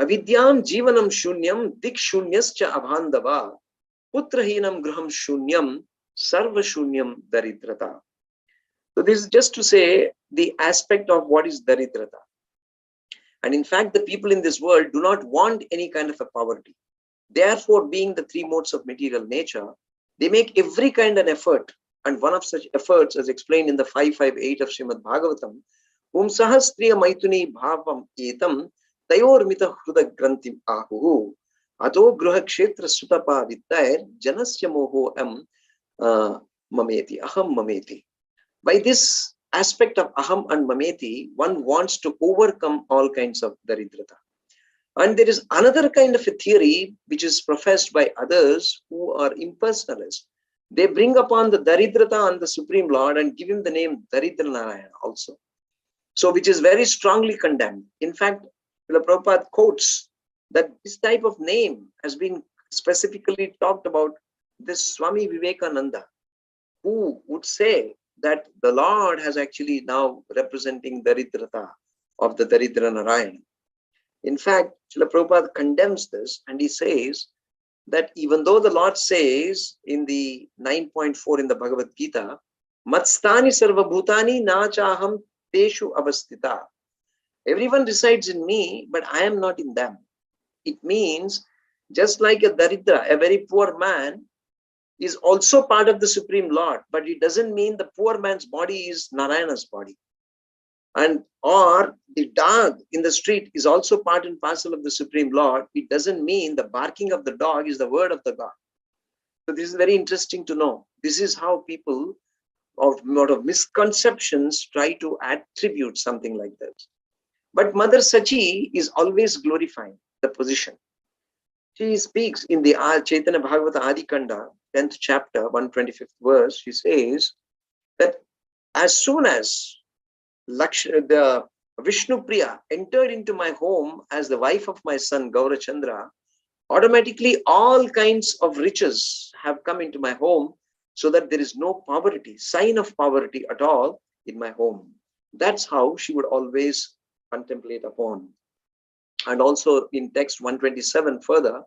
Avidyam jivanam shunyam dik shunyascha abhandava putrahinam graham shunyam sarva shunyam daridrata. So this is just to say the aspect of what is daridrata. And in fact, the people in this world do not want any kind of a poverty. Therefore, being the three modes of material nature, they make every kind of effort. And one of such efforts, as explained in the 558 of Srimad Bhagavatam, Om Sahastriya Maituni Bhavam Etam Tayor Mita Hruda Grantim Ahu Ato Gruha Kshetra Sutapa Vittair Janasya Moho Am Mameti, Aham Mameti. By this aspect of Aham and Mameti, one wants to overcome all kinds of daridrata. And there is another kind of a theory which is professed by others who are impersonalists. They bring upon the daridrata on the Supreme Lord and give him the name Daridra Narayana also. So which is very strongly condemned. In fact, Srila Prabhupada quotes that this type of name has been specifically talked about this Swami Vivekananda, who would say that the Lord has actually now representing Daridrata of the Daridra Narayan. In fact, Srila Prabhupada condemns this, and he says that even though the Lord says in the 9.4 in the Bhagavad Gita, Matstani sarva bhutani na chaham teshu avastita. Everyone resides in me, but I am not in them. It means just like a Daridra, a very poor man, is also part of the Supreme Lord, but it doesn't mean the poor man's body is Narayana's body. And or the dog in the street is also part and parcel of the Supreme Lord. It doesn't mean the barking of the dog is the word of the God. So this is very interesting to know. This is how people of lot of misconceptions try to attribute something like this. But Mother Sachi is always glorifying the position. She speaks in the Caitanya Bhagavata Adi Khanda, 10th chapter, 125th verse. She says that as soon as the Vishnu Priya entered into my home as the wife of my son Gaurachandra, automatically all kinds of riches have come into my home, so that there is no poverty, sign of poverty at all in my home. That's how she would always contemplate upon. And also in text 127 further,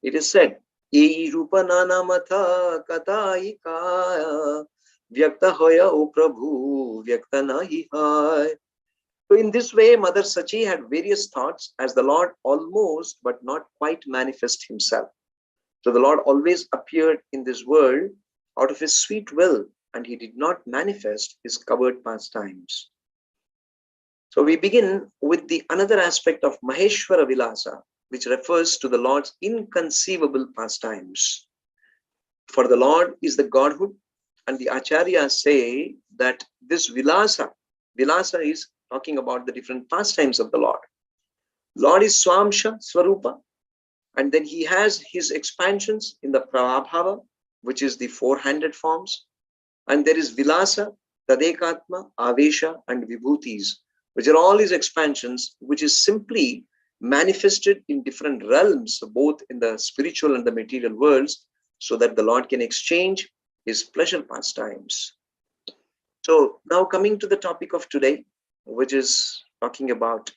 it is said, Ei rupa nana matha kataika vyakta hoya o Prabhu vyakta nahi hai. So in this way, Mother Sachi had various thoughts as the Lord almost but not quite manifest himself. So the Lord always appeared in this world out of his sweet will, and he did not manifest his covered pastimes. So we begin with the another aspect of Maheshwara Vilasa, which refers to the Lord's inconceivable pastimes. For the Lord is the Godhood, and the Acharyas say that this Vilasa is talking about the different pastimes of the Lord. Lord is Swamsha, Swarupa, and then he has his expansions in the Prabhava, which is the four-handed forms. And there is Vilasa, Tadekatma, Avesha, and Vibhutis, which are all his expansions, which is simply manifested in different realms, both in the spiritual and the material worlds, so that the Lord can exchange his pleasure pastimes. So now coming to the topic of today, which is talking about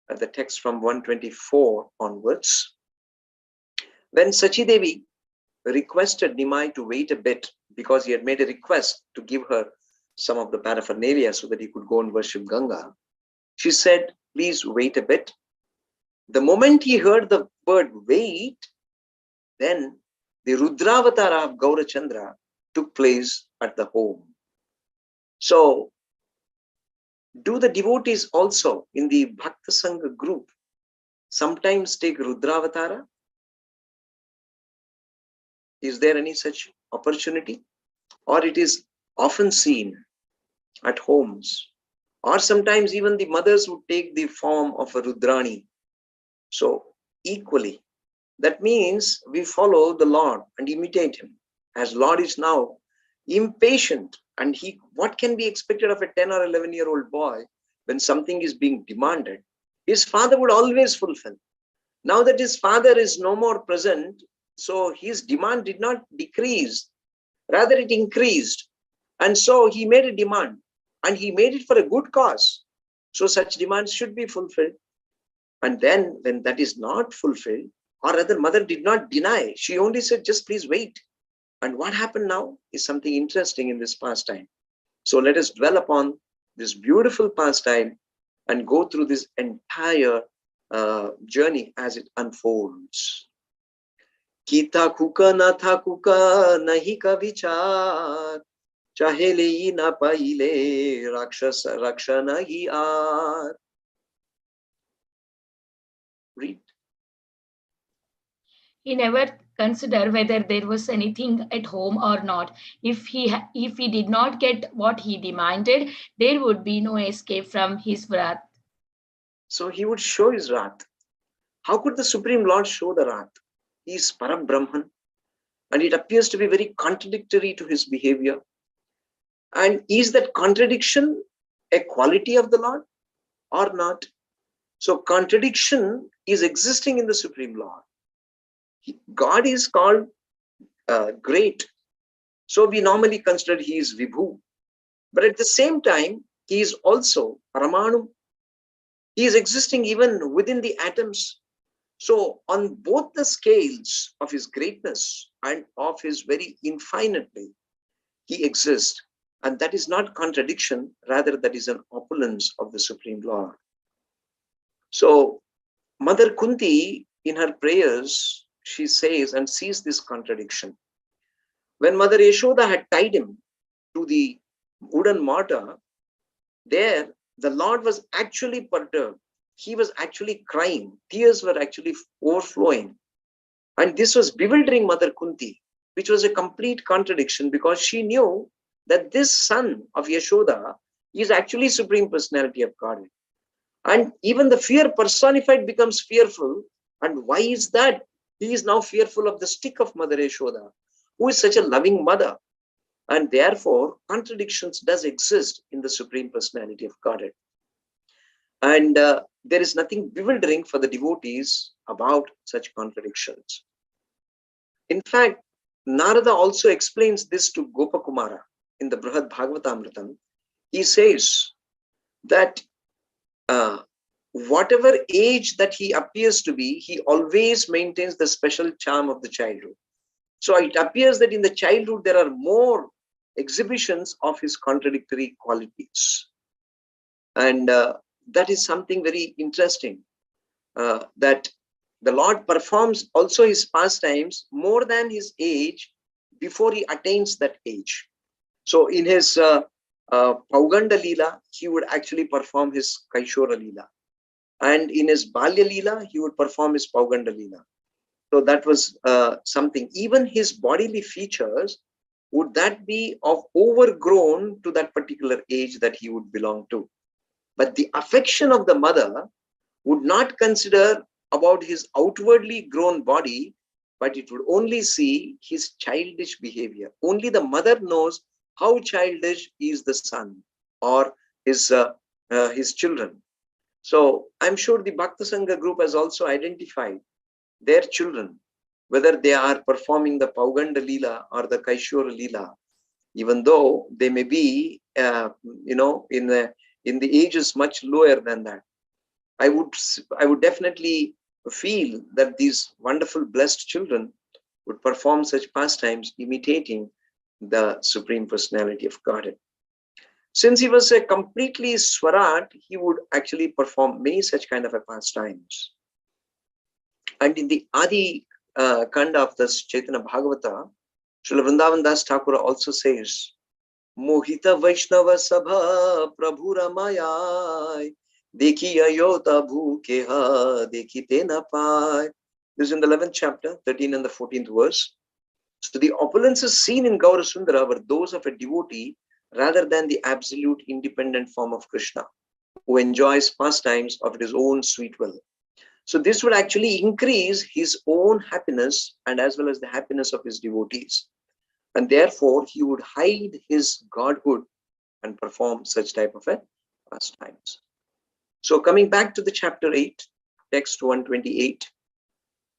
the text from 124 onwards. When Sachi Devi requested Nimai to wait a bit because he had made a request to give her some of the paraphernalia so that he could go and worship Ganga, she said, please wait a bit. The moment he heard the word wait, then the Rudravatara of Gaurachandra took place at the home. So, do the devotees also in the Bhakta Sangha group sometimes take Rudravatara? Is there any such opportunity? Or it is often seen at homes? Or sometimes even the mothers would take the form of a Rudrani. So, equally, that means we follow the Lord and imitate him. As Lord is now impatient, and what can be expected of a 10 or 11-year-old boy when something is being demanded? His father would always fulfill. Now that his father is no more present, so his demand did not decrease, rather it increased. And so he made a demand, and he made it for a good cause. So such demands should be fulfilled. And then when that is not fulfilled, or rather mother did not deny, she only said, just please wait. And what happened now is something interesting in this pastime. So let us dwell upon this beautiful pastime and go through this entire journey as it unfolds. Kita kuka na tha kuka nahi ka vichar, chahele na paile rakshana hi aar. Read. He never considered whether there was anything at home or not. If he did not get what he demanded, there would be no escape from his wrath. So he would show his wrath. How could the Supreme Lord show the wrath? He is Param Brahman, and it appears to be very contradictory to his behavior. And is that contradiction a quality of the Lord or not? So contradiction is existing in the Supreme Lord. God is called great. So we normally consider he is Vibhu. But at the same time, he is also Paramanu. He is existing even within the atoms. So on both the scales of his greatness and of his very infinitely, he exists. And that is not contradiction, rather that is an opulence of the Supreme Lord. So Mother Kunti, in her prayers, she says and sees this contradiction. When Mother Yashoda had tied him to the wooden mortar, there the Lord was actually perturbed. He was actually crying. Tears were actually overflowing. And this was bewildering Mother Kunti, which was a complete contradiction, because she knew that this son of Yashoda is actually Supreme Personality of Godhead. And even the fear personified becomes fearful. And why is that? He is now fearful of the stick of Mother Yashoda, who is such a loving mother. And therefore, contradictions does exist in the Supreme Personality of Godhead. And there is nothing bewildering for the devotees about such contradictions. In fact, Narada also explains this to Gopakumara in the Brihad Bhagavatamritam. He says that whatever age that he appears to be, he always maintains the special charm of the childhood. So it appears that in the childhood, there are more exhibitions of his contradictory qualities. And that is something very interesting, that the Lord performs also his pastimes more than his age before he attains that age. So in his Pauganda Leela, he would actually perform his Kaishora Leela. And in his Balya Leela, he would perform his Pauganda Leela. So that was something. Even his bodily features, would that be of overgrown to that particular age that he would belong to. But the affection of the mother would not consider about his outwardly grown body, but it would only see his childish behavior. Only the mother knows how childish is the son or his children. So I'm sure the Bhakta Sangha group has also identified their children, whether they are performing the Pauganda Leela or the Kaishora Leela, even though they may be, in the ages much lower than that. I would definitely feel that these wonderful blessed children would perform such pastimes imitating the Supreme Personality of Godhead. Since he was a completely Swarat, he would actually perform many such kind of pastimes. And in the Adi Khanda of this Chaitanya Bhagavata, Srila Vrindavan Das Thakur also says, Mohita Vaishnava Sabha Prabhu Ramayai Dekhi Ayota Bhukeha Dekhi na Pai. This is in the 11th chapter, 13 and the 14th verse. So the opulences seen in Gaura Sundara were those of a devotee rather than the absolute independent form of Krishna, who enjoys pastimes of his own sweet will. So this would actually increase his own happiness and as well as the happiness of his devotees. And therefore, he would hide his godhood and perform such type of pastimes. So coming back to the chapter 8, text 128,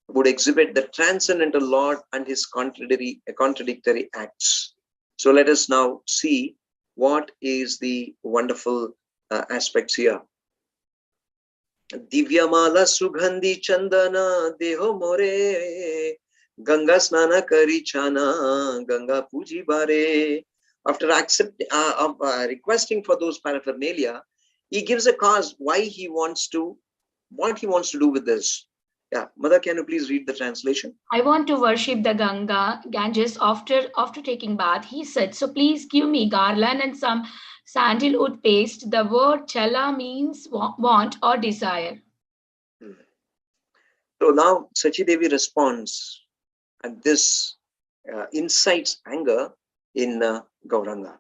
would exhibit the transcendental Lord and his contradictory acts. So let us now see what is the wonderful aspects here. Divyamala Sugandhi Chandana Deho More Ganga Snana Kari Chana Ganga Puji Bare. After requesting for those paraphernalia, he gives a cause why he wants to, what he wants to do with this. Yeah, Mother, can you please read the translation? I want to worship the Ganges after taking bath. He said, so please give me garland and some sandalwood paste. The word chala means want or desire. So now Sachi Devi responds, and this incites anger in Gauranga.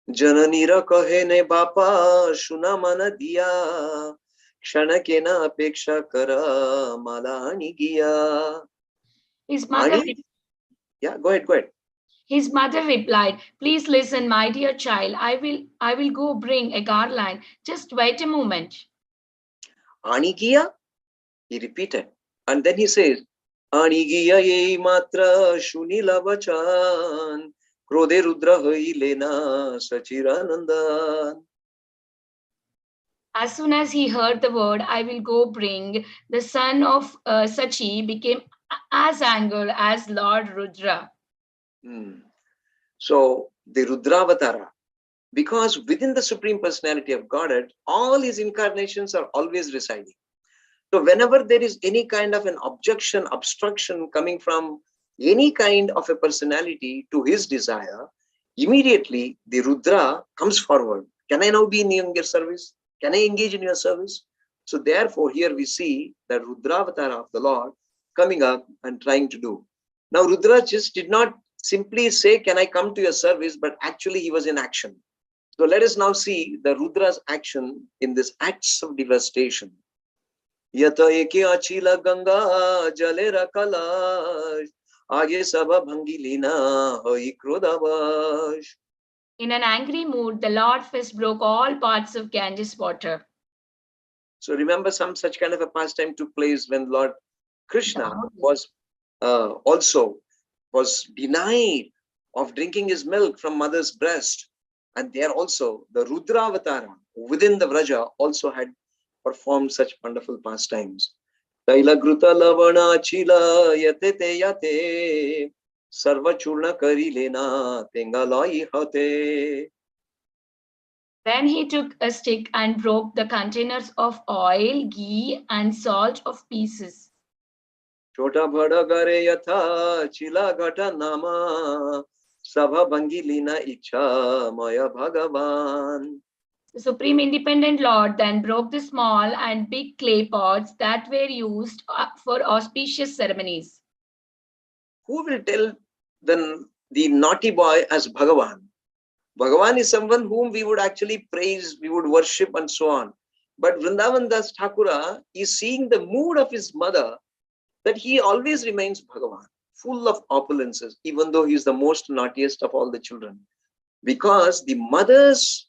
Jananira kahe ne bapa shuna mana diya kshana kena apeksha kara malani giya. His mother, yeah, go ahead. His mother replied, please listen, my dear child. I will go bring a garland. Just wait a moment. Anigiya? He repeated. And then he says, Anigiya ye matra shunila vachan krode rudra hai lena sachiranandan. As soon as he heard the word, I will go bring, the son of Sachi became as angry as Lord Rudra. So the Rudravatara, because within the Supreme Personality of Godhead, all his incarnations are always residing. So whenever there is any kind of an objection, obstruction coming from any kind of a personality to his desire, immediately the Rudra comes forward. Can I now be in your service? Can I engage in your service? So therefore, here we see the Rudravatara of the Lord coming up and trying to do. Now Rudra just did not simply say, can I come to your service? But actually he was in action. So let us now see the Rudra's action in this acts of devastation. Yata eke achila ganga jalera kalash age sabha bhangilina hoi krodavash. In an angry mood, the Lord first broke all parts of Ganges water. So remember, some such kind of a pastime took place when Lord Krishna was denied of drinking his milk from mother's breast. And there also the Rudravatara within the Vraja also had performed such wonderful pastimes. Taila gruta lavana chila yate te yate sarva churna kari lena tengalai hate. Then he took a stick and broke the containers of oil, ghee, and salt of pieces. Chota bhada gare yatha chila gata nama sabha bangi lina ichha maya bhagavan. The Supreme Independent Lord then broke the small and big clay pots that were used for auspicious ceremonies. Who will tell the naughty boy as Bhagavan? Bhagavan is someone whom we would actually praise, we would worship and so on. But Vrindavan Das Thakura is seeing the mood of his mother that he always remains Bhagavan, full of opulences, even though he is the most naughtiest of all the children. Because the mother's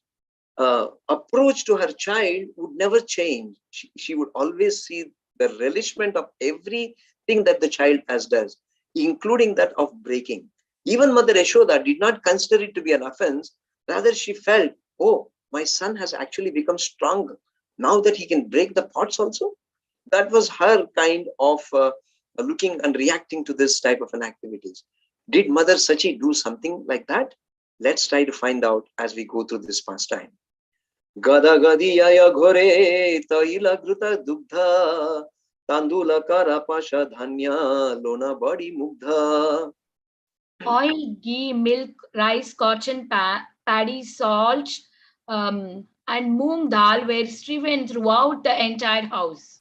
approach to her child would never change. She would always see the relishment of everything that the child has does, including that of breaking. Even Mother Yashoda did not consider it to be an offense. Rather, she felt, oh, my son has actually become strong now that he can break the pots also. That was her kind of looking and reacting to this type of an activities. Did Mother Sachi do something like that? Let's try to find out as we go through this pastime. Gada gadiyaya ghore taila gruta dugdha tandula karapasha dhanya lona badi mugdha. Oil, ghee, milk, rice, cotton, paddy, salt, and moong dal were strewn throughout the entire house.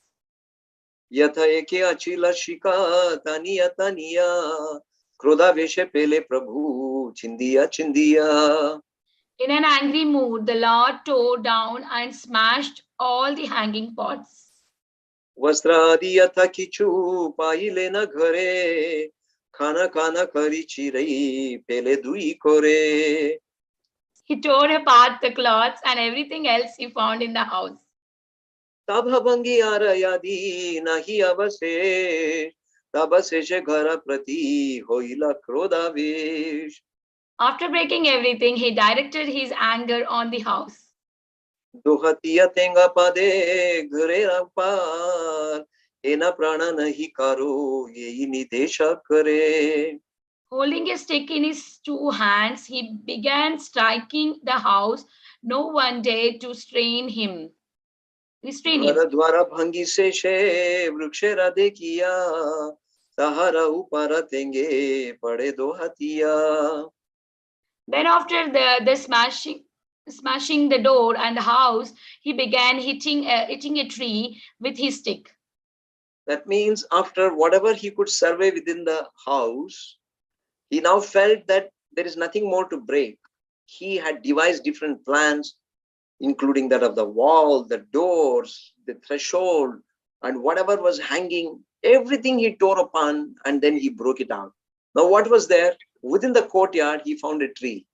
Yatha eke achila shika taniya taniya krodha veshe pele prabhu chindiya chindiya. In an angry mood, the Lord tore down and smashed all the hanging pots. Vastradi yatha kichu paile na ghare khana khana kari chirai pele dui kore. He tore apart the cloths and everything else he found in the house. Tabhabangi arayadi nahi avase tabaseshe ghara prati hoila krodha vesh. After breaking everything, he directed his anger on the house. Dohatiya tenga pade ghare rapar ena prana nahi karo yehi nidesha kare. Holding a stick in his two hands, he began striking the house. No one dared to restrain him. Dwara bhangi seshe vrukshera dekiya tahara upara tenge pade dohatiya. Then after the smashing the door and the house, he began hitting a tree with his stick. That means after whatever he could survey within the house, he now felt that there is nothing more to break. He had devised different plans, including that of the wall, the doors, the threshold, and whatever was hanging, everything he tore upon and then he broke it out. Now what was there? Within the courtyard, he found a tree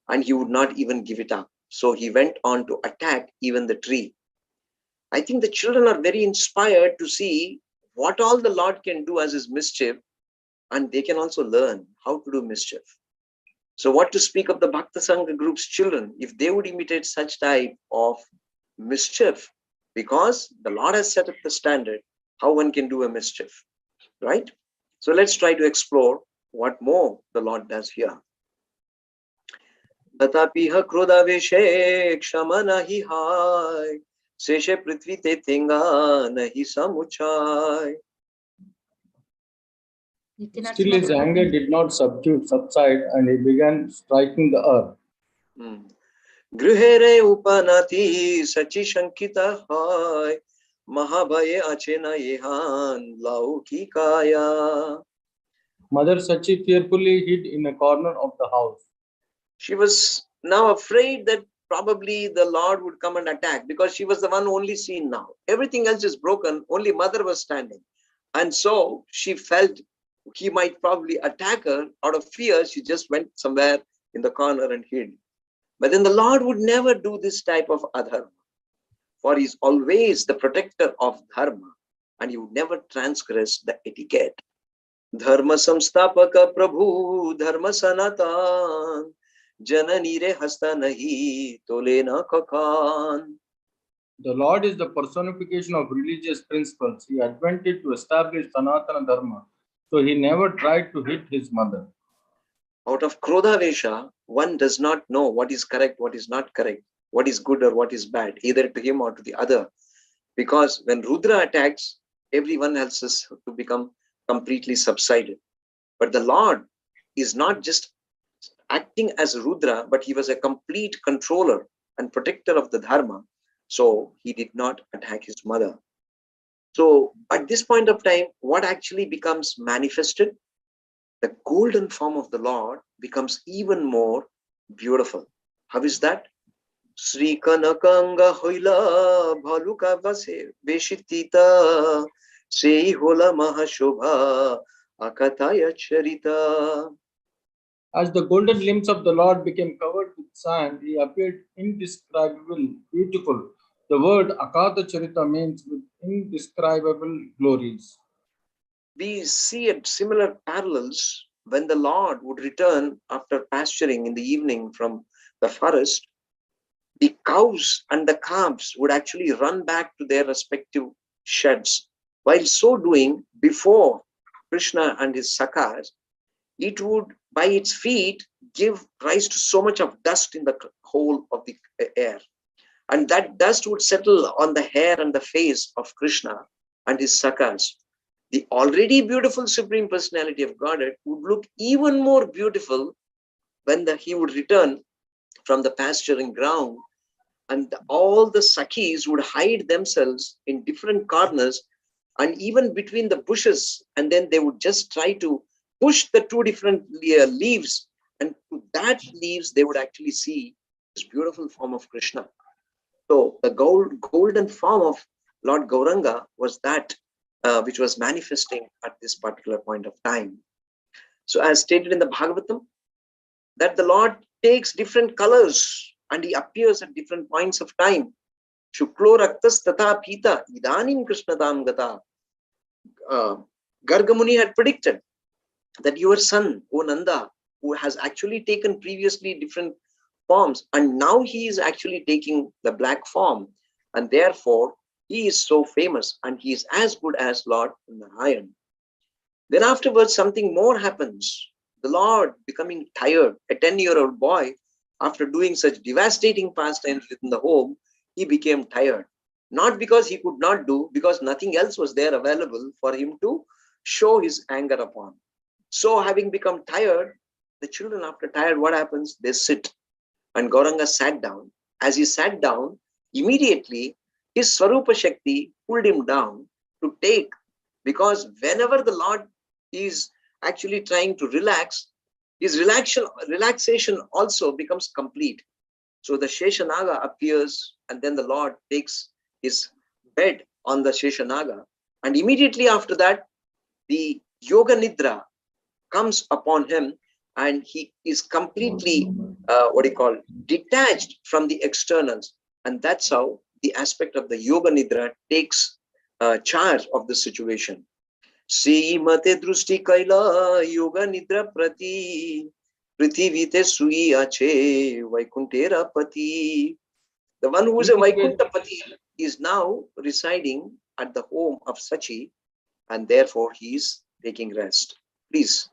and he would not even give it up. So he went on to attack even the tree. I think the children are very inspired to see what all the Lord can do as his mischief, and they can also learn how to do mischief. So what to speak of the Bhakta Sangha group's children, if they would imitate such type of mischief, because the Lord has set up the standard, how one can do a mischief, right? So let's try to explore what more the Lord does here. Tatapiha krodha veshe kshama nahi hai seshe prithvi te tenga nahi samuchai. Still his anger did not subside, and he began striking the earth. Gruhere upanati sachi shankita hai mahabhaye achena yehan lauki kaya. Mother Sachi fearfully hid in a corner of the house. She was now afraid that probably the Lord would come and attack, because she was the one only seen now. Everything else is broken, only Mother was standing. And so she felt he might probably attack her. Out of fear, she just went somewhere in the corner and hid. But then the Lord would never do this type of adharma, for he is always the protector of dharma, and he would never transgress the etiquette. Dharma samstapaka prabhu dharma sanatan janani re hasta nahi tole na kakan. The Lord is the personification of religious principles. He advented to establish Sanatana Dharma, so he never tried to hit his mother. Out of Krodhavesha, one does not know what is correct, what is not correct, what is good or what is bad, either to him or to the other. Because when Rudra attacks, everyone else is to become completely subsided. But the Lord is not just acting as Rudra, but he was a complete controller and protector of the Dharma. So he did not attack his mother. So at this point of time, what actually becomes manifested? The golden form of the Lord becomes even more beautiful. How is that? Sri Kanakanga Hoila Bhaluka Vase Veshitita Sei Hola Mahashobha Akataya Charita. As the golden limbs of the Lord became covered with sand, he appeared indescribable, beautiful. The word Akata Charita means with indescribable glories. We see similar parallels when the Lord would return after pasturing in the evening from the forest. The cows and the calves would actually run back to their respective sheds. While so doing, before Krishna and his sakhas, it would, by its feet, give rise to so much of dust in the whole of the air. And that dust would settle on the hair and the face of Krishna and his sakhas. The already beautiful Supreme Personality of Godhead would look even more beautiful when he would return from the pasturing ground, and all the Sakhis would hide themselves in different corners and even between the bushes, and then they would just try to push the two different leaves, and to that leaves they would actually see this beautiful form of Krishna. So the golden form of Lord Gauranga was that which was manifesting at this particular point of time. So as stated in the Bhagavatam, that the Lord takes different colors and he appears at different points of time. Shuklo raktas tata pita idanim krishnadam gata. Gargamuni had predicted that your son, O Nanda, who has actually taken previously different forms, and now he is actually taking the black form, and therefore he is so famous and he is as good as Lord Narayan. Then afterwards something more happens. The Lord becoming tired, a 10-year-old boy, after doing such devastating pastimes within the home, he became tired. Not because he could not do, because nothing else was there available for him to show his anger upon. So having become tired, the children after tired, what happens? They sit. And Gauranga sat down. As he sat down, immediately his Swarupa Shakti pulled him down to take, because whenever the Lord is actually trying to relax, his relaxation also becomes complete. So the Sheshanaga appears, and then the Lord takes his bed on the Sheshanaga, and immediately after that, the Yoga Nidra comes upon him, and he is completely, detached from the externals. And that's how the aspect of the Yoga Nidra takes charge of the situation. Srimate Drushti Kaila Yoga Nidra Prati Prithivite Sui Ache Vaikuntera Pati. The one who is a Vaikuntha Pati is now residing at the home of Sachi, and therefore he is taking rest. Please.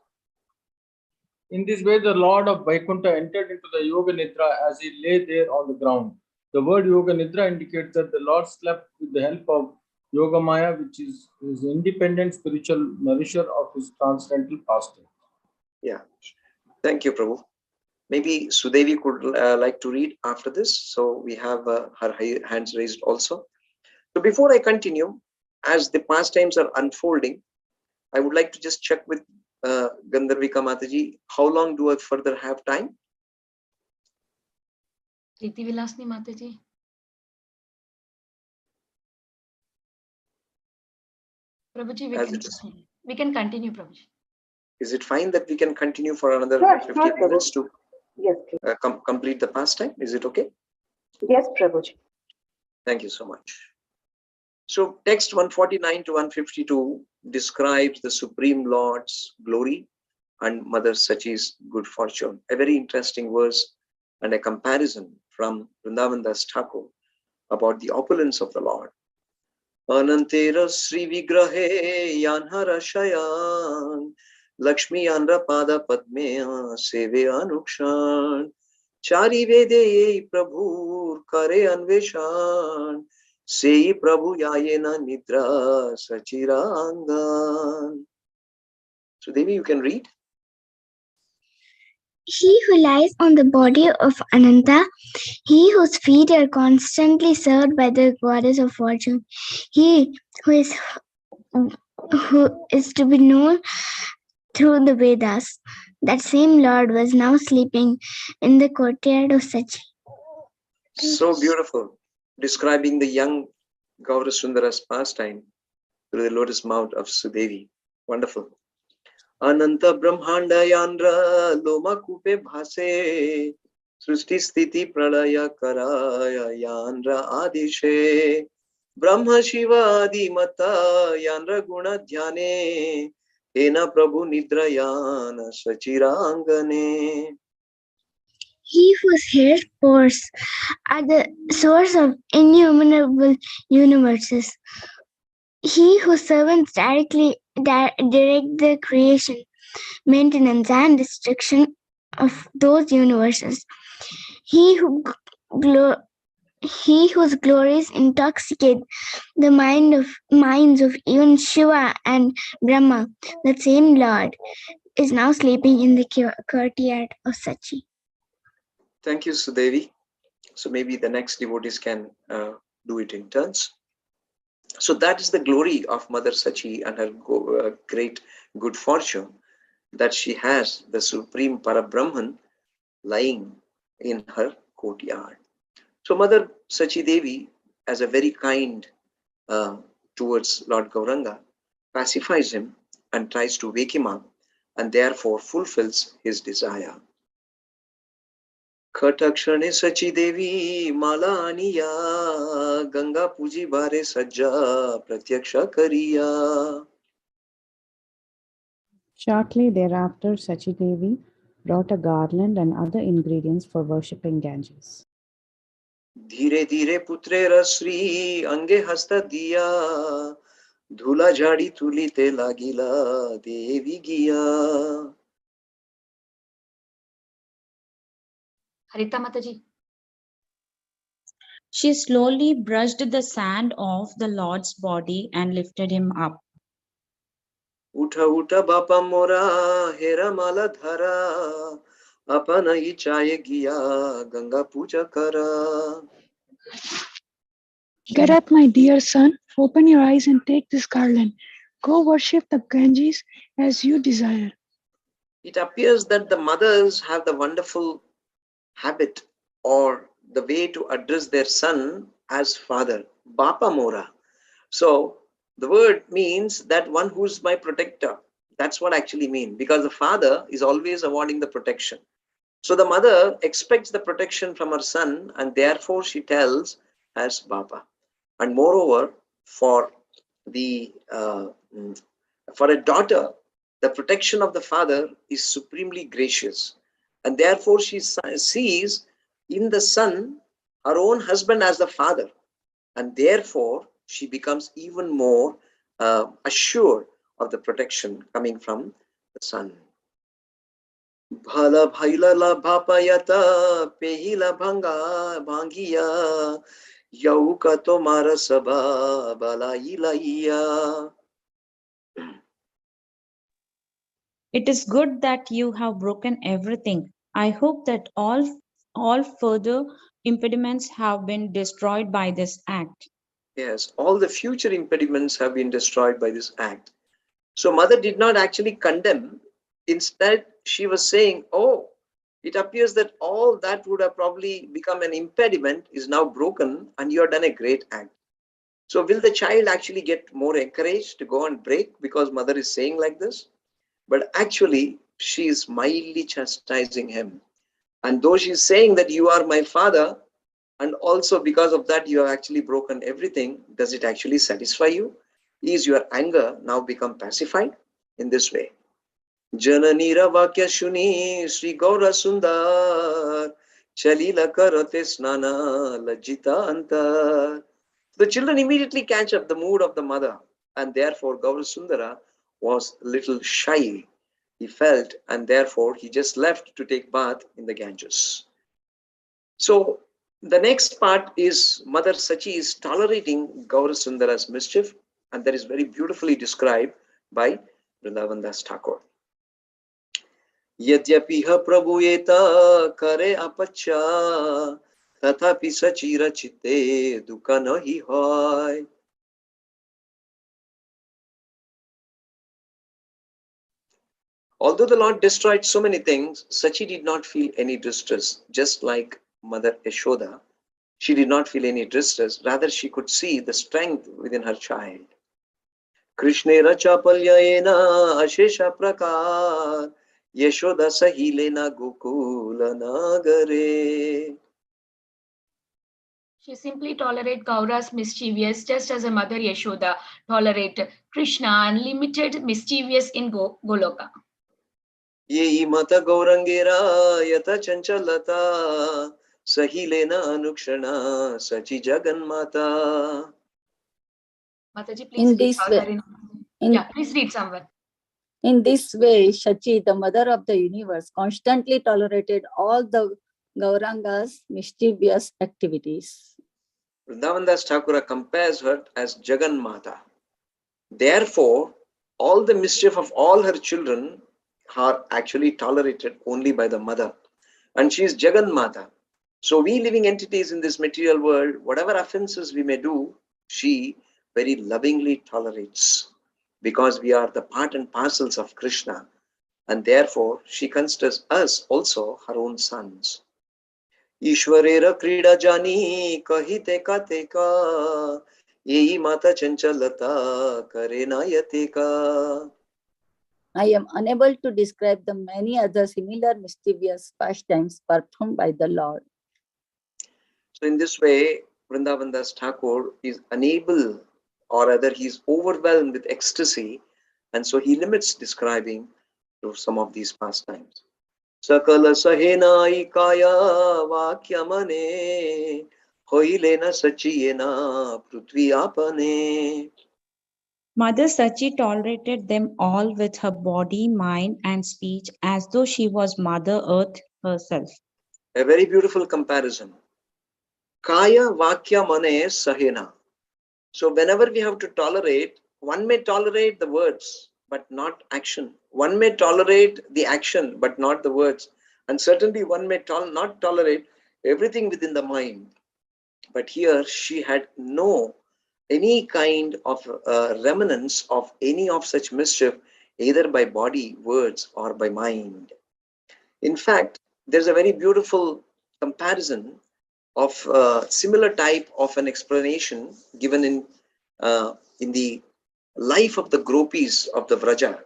In this way, the Lord of Vaikuntha entered into the Yoga Nidra as he lay there on the ground. The word Yoga Nidra indicates that the Lord slept with the help of Yoga Maya, which is his independent spiritual nourisher of his transcendental pastime. Yeah. Thank you, Prabhu. Maybe Sudevi could like to read after this. So we have her hands raised also. So before I continue, as the pastimes are unfolding, I would like to just check with Gandharvika Mataji, how long do I further have time? Priti Vilasni Mataji. Prabhuji, we can continue, Prabhuji. Is it fine that we can continue for another 15 minutes to complete the pastime? Is it okay? Yes, Prabhuji. Thank you so much. So text 149 to 152 describes the Supreme Lord's glory and Mother Sachi's good fortune. A very interesting verse and a comparison from Vrindavan Das Thakur about the opulence of the Lord. Anantera Sri Vigrahe Yanhara Shayan Lakshmi Andra Pada Padme Seve Anukshan Chari Vede Prabhu Kare Anveshan Sei Prabhu Yayena Nidra Sachirangan. So Devi, you can read. He who lies on the body of Ananta, he whose feet are constantly served by the goddess of fortune, he who is to be known through the Vedas, that same Lord was now sleeping in the courtyard of Sachi. So beautiful, describing the young Gaurasundara's pastime through the lotus mouth of Sudevi. Wonderful. Ananta Brahmanda Yandra Loma Kupe Bhase Srusti Sthiti Pralaya Karaya Yandra Adishe Brahma Shiva Adi Mata Yandra Guna Dhyane Ena Prabhu Nidrayana Sachirangane. He whose hair pores are the source of innumerable universes. He whose servants directly direct the creation, maintenance, and destruction of those universes. He whose glories intoxicate the minds of even Shiva and Brahma, that same Lord, is now sleeping in the courtyard of Sachi. Thank you, Sudevi. So maybe the next devotees can do it in turns. So that is the glory of Mother Sachi and her great good fortune, that she has the Supreme Parabrahman lying in her courtyard. So Mother Sachi Devi, as a very kind towards Lord Gauranga, pacifies him and tries to wake him up, and therefore fulfills his desire. Khatakshane Sachi Devi Mala Aniya Ganga Puji Bare Sajja Pratyaksha Kariya. Shortly thereafter, Sachi Devi brought a garland and other ingredients for worshipping Ganges. Dhire dhire putrera Sri Ange Hasta Diya Dhula Jhadi Tulite Lagila Devi Giya. Harita Mataji. She slowly brushed the sand off the Lord's body and lifted him up. Utha utha bapa mora hera mala dhara apana ichaye giya Ganga puja kara. Get up, my dear son. Open your eyes and take this garland. Go worship the Ganges as you desire. It appears that the mothers have the wonderful habit or the way to address their son as father, Bapa Mora. So the word means that one who's my protector. That's what actually means, because the father is always awarding the protection. So the mother expects the protection from her son, and therefore she tells as Bapa. And moreover, for a daughter, the protection of the father is supremely gracious. And therefore she sees in the son her own husband as the father. And therefore she becomes even more assured of the protection coming from the son. Bhala bhaila la bhapayata pehila bhanga bhangiya yauka tomara sabha bala ilaiya. It is good that you have broken everything. I hope that all further impediments have been destroyed by this act. Yes, all the future impediments have been destroyed by this act. So mother did not actually condemn. Instead, she was saying, oh, it appears that all that would have probably become an impediment is now broken, and you have done a great act. So will the child actually get more encouraged to go and break because mother is saying like this? But actually, she is mildly chastising him. And though she is saying that you are my father, and also because of that you have actually broken everything, does it actually satisfy you? Is your anger now become pacified? In this way. Jananira Vakya Shuni Sri Gaura Sundar Chalila karate snana lajita anta. The children immediately catch up the mood of the mother, and therefore Gaurasundara was a little shy. He felt, and therefore he just left to take bath in the Ganges. So the next part is Mother Sachi is tolerating Gaurasundara's mischief, and that is very beautifully described by Vrindavan Das Thakur. Yadyapi ha prabhuyeta kare apacha tathapi sachira chitte dukha nahi hoy. Although the Lord destroyed so many things, Sachi did not feel any distress, just like Mother Yashoda. She did not feel any distress, rather she could see the strength within her child. Krishnera chapalyayena ashesha prakar Yashoda sahilena gokula nagare. She simply tolerated Gaura's mischievous, just as a mother Yashoda tolerated Krishna and limited mischievous in Goloka. Ye mata gaurangera yata chanchalata sahilena anukshana sachi Jagannatha. Mataji, please In read this way, Bhagavatam. in, Yeah, please read somewhere. in this way, Shachi, the mother of the universe, constantly tolerated all the Gauranga's mischievous activities. Vrindavan Das Thakura compares her as Jagannatha. Therefore, all the mischief of all her children are actually tolerated only by the mother. And she is Jagannatha. So we living entities in this material world, whatever offenses we may do, she very lovingly tolerates, because we are the part and parcels of Krishna, and therefore she considers us also her own sons. Ishwarera krida jani kahite kateka yehi mata chanchalata karena yateka. I am unable to describe the many other similar mischievous pastimes performed by the Lord. So in this way, Vrindavan Das Thakur is unable, or rather he is overwhelmed with ecstasy, and so he limits describing to some of these pastimes. Sakala sahena ikaya vakyamane hoilena sachiyena prithvi apane. Mother Sachi tolerated them all with her body, mind, and speech as though she was Mother Earth herself. A very beautiful comparison. Kaya vakya mane sahena. So whenever we have to tolerate, one may tolerate the words, but not action. One may tolerate the action, but not the words. And certainly one may not tolerate everything within the mind. But here she had any kind of remnants of any of such mischief, either by body, words, or by mind. In fact, there's a very beautiful comparison of similar type of an explanation given in the life of the gopis of the Vraja.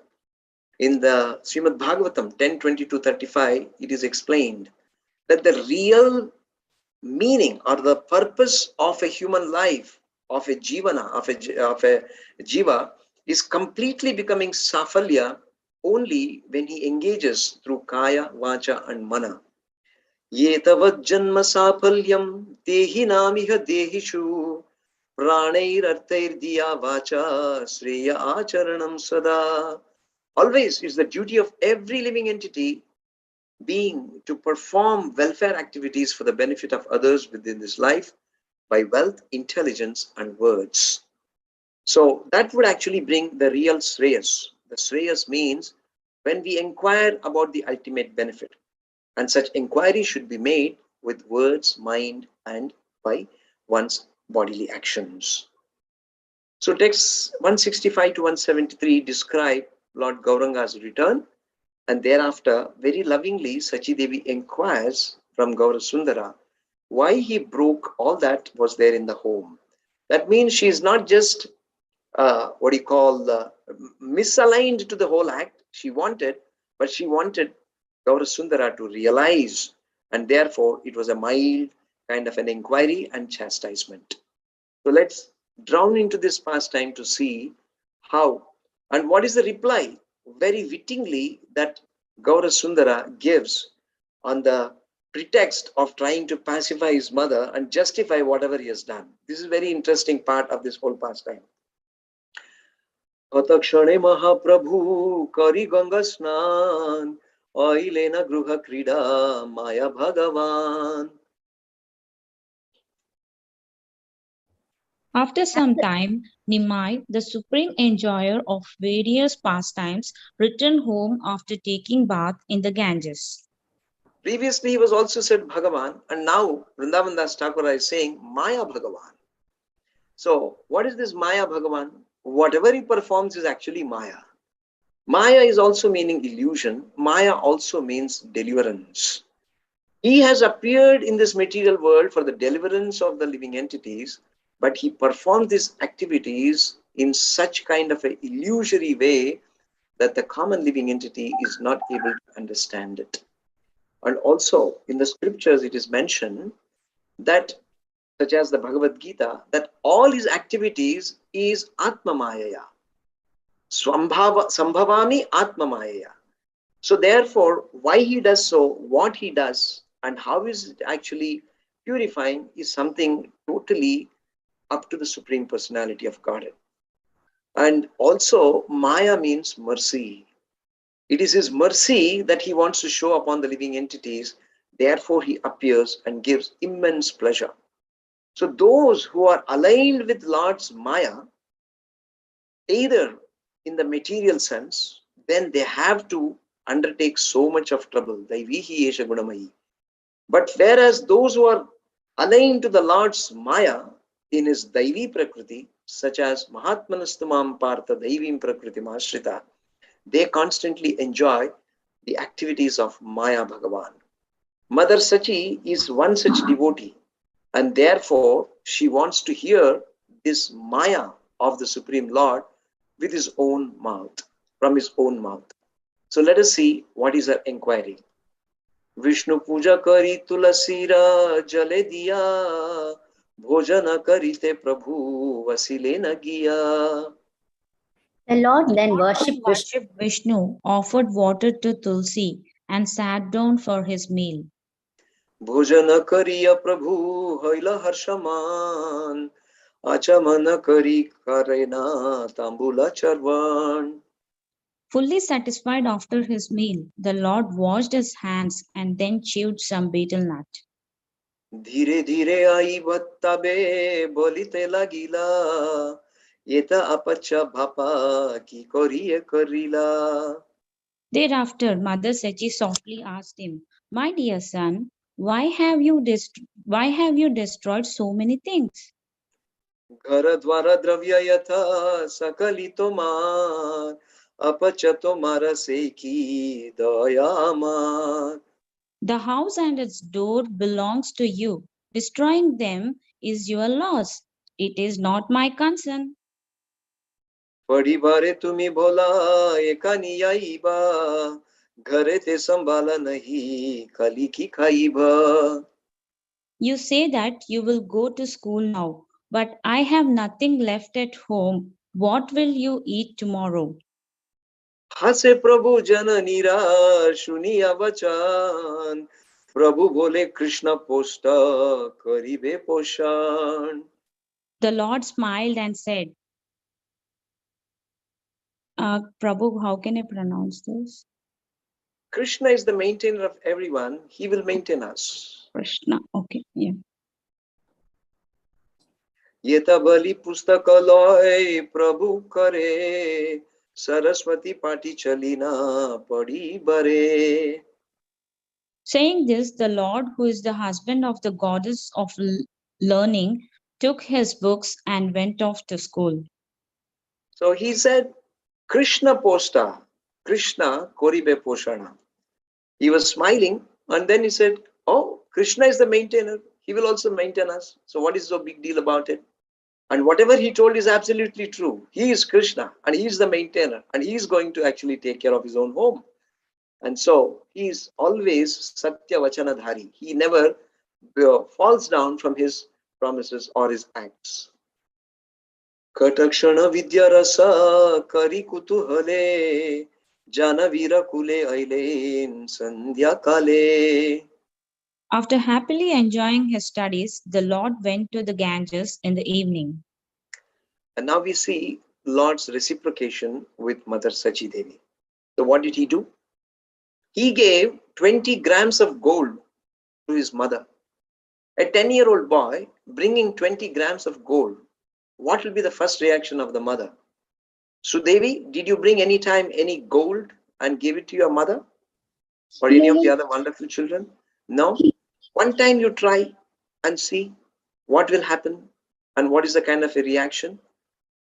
In the Srimad Bhagavatam 10:20-35, it is explained that the real meaning or the purpose of a human life, of a jivana, of a jiva, is completely becoming safalya only when he engages through kaya, vacha, and mana. Ye tavad janma safalyam dehi namiha dehishu pranair artair diya vacha sreya acharanam sada. Always is the duty of every living entity being to perform welfare activities for the benefit of others within this life by wealth, intelligence, and words. So that would actually bring the real shreyas. The shreyas means when we inquire about the ultimate benefit, and such inquiry should be made with words, mind, and by one's bodily actions. So texts 165 to 173 describe Lord Gauranga's return, and thereafter very lovingly Sachi Devi inquires from Gaurasundara why he broke all that was there in the home. That means she is not just misaligned to the whole act. She wanted Gaurasundara to realize, and therefore it was a mild kind of an inquiry and chastisement. So let's drown into this pastime to see how and what is the reply, very wittingly, that Gaurasundara gives on the pretext of trying to pacify his mother and justify whatever he has done. This is a very interesting part of this whole pastime. Katakshane Mahaprabhu Kari Ganga Snan Ailena Gruha Krida Maya Bhagavan. After some time, Nimai, the supreme enjoyer of various pastimes, returned home after taking bath in the Ganges. Previously, he was also said Bhagavan, and now Vrindavan Das Thakur is saying Maya Bhagavan. So, what is this Maya Bhagavan? Whatever he performs is actually Maya. Maya is also meaning illusion. Maya also means deliverance. He has appeared in this material world for the deliverance of the living entities, but he performs these activities in such kind of an illusory way that the common living entity is not able to understand it. And also in the scriptures it is mentioned that, such as the Bhagavad Gita, that all his activities is Atma Mayaya. Sambhavami Atma Mayaya. So therefore, why he does so, what he does, and how is it actually purifying is something totally up to the Supreme Personality of Godhead. And also, Maya means mercy. It is his mercy that he wants to show upon the living entities. Therefore, he appears and gives immense pleasure. So those who are aligned with Lord's Maya, either in the material sense, then they have to undertake so much of trouble. Daivihi esha gunamayi. But whereas those who are aligned to the Lord's Maya in his Daivi Prakriti, such as Mahatmanastamam Partha Daivim Prakriti Mashrita, they constantly enjoy the activities of Maya Bhagavan. Mother Sachi is one such devotee, and therefore she wants to hear this Maya of the Supreme Lord with his own mouth, from his own mouth. So let us see what is her inquiry. Vishnu puja kari tulasira jale diya, bhojana karite prabhu vasile na giya. The Lord then Lord worshipped Vishnu. worshipped Vishnu, offered water to Tulsi, and sat down for his meal. Bhojana kariya prabhu hoila harshaman, achamana kari karena tambula charvan. Fully satisfied after his meal, the Lord washed his hands and then chewed some betel nut. Dhire dhire ai bhattabe bolite lagila, yeta apacha bhapa ki koriye karila. Thereafter, Mother Sachi softly asked him, "My dear son, why have you destroyed so many things?" Ghara dwara dravya yatha sakalito mar, apachato mara seki daya mar. The house and its door belongs to you. Destroying them is your loss. It is not my concern. परिवारे तुम्ही बोला एका नियाईबा, घरे ते संभाला नहीं कली की खाईबा. You say that you will go to school now, but I have nothing left at home. What will you eat tomorrow? हसे प्रभु जननीरा सुनिया वचन, प्रभु बोले कृष्ण पोष्ट करिबे पोषण. The Lord smiled and said, Prabhu, how can I pronounce this? Krishna is the maintainer of everyone. He will maintain us. Krishna, okay, yeah. Yeta bali pustakalay prabhu kare, Saraswati pati chalina padi bare. Saying this, the Lord, who is the husband of the goddess of learning, took his books and went off to school. So he said, Krishna posta, Krishna koribe poshana. He was smiling and then he said, oh, Krishna is the maintainer. He will also maintain us. So what is so big deal about it? And whatever he told is absolutely true. He is Krishna and he is the maintainer and he is going to actually take care of his own home. And so he is always Satya Vachanadhari. He never falls down from his promises or his acts. Katakshana vidya rasa kari kutuhale, Janavira kule ailen sandhya kale. After happily enjoying his studies, the Lord went to the Ganges in the evening. And now we see Lord's reciprocation with Mother Sachi Devi. So what did he do? He gave 20 grams of gold to his mother. A 10-year-old boy bringing 20 grams of gold. What will be the first reaction of the mother? Sudevi, did you bring any time any gold and give it to your mother? Or any of the other wonderful children? No? One time you try and see what will happen and what is the kind of a reaction.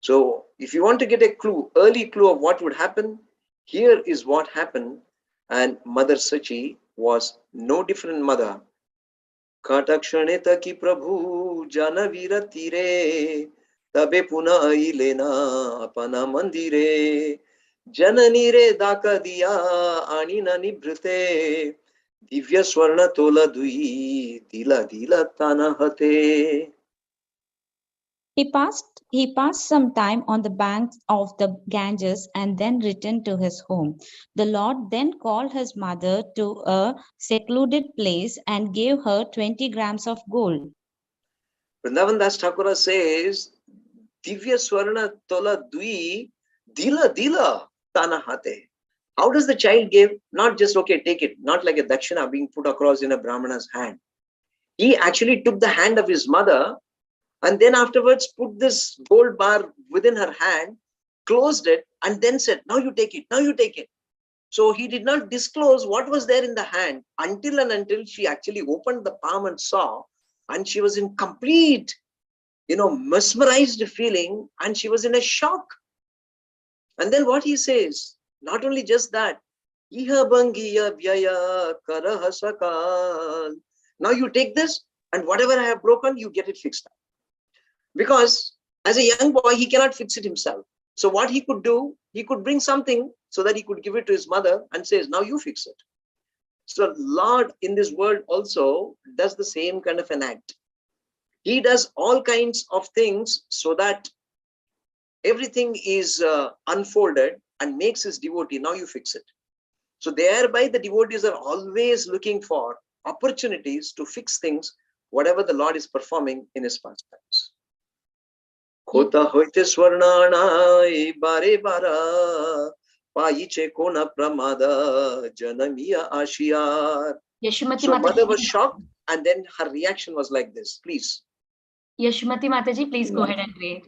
So if you want to get a clue, early clue of what would happen, here is what happened. And Mother Sachi was no different mother. Katakshane taki prabhu janavira tire tabe puna ailena apana mandire janani re daka diya anina nibrite divya swarna tola dui dila dila tana hate. He passed some time on the banks of the Ganges and then returned to his home. The Lord then called his mother to a secluded place and gave her 20 grams of gold. Vrindavan Das Thakura says, Divya Swarna Tola Dui Dila Dila Tana Hate. How does the child give? Not just, okay, take it, not like a dakshina being put across in a Brahmana's hand. He actually took the hand of his mother and then afterwards put this gold bar within her hand, closed it, and then said, now you take it, now you take it. So he did not disclose what was there in the hand until she actually opened the palm and saw, and she was in complete, mesmerized feeling, and she was in a shock. And then what he says, not only just that, now you take this, and whatever I have broken, you get it fixed up. Because as a young boy, he cannot fix it himself. So what he could do, he could bring something so that he could give it to his mother and says, now you fix it. So Lord in this world also does the same kind of an act. He does all kinds of things so that everything is unfolded and makes his devotee, now you fix it. So thereby the devotees are always looking for opportunities to fix things, whatever the Lord is performing in his pastimes. Kota hoite swarnana bare bara paiche kona pramada janamiya ashiyar. So mother was shocked and then her reaction was like this. Please. Yashmati Mataji, please go ahead and read.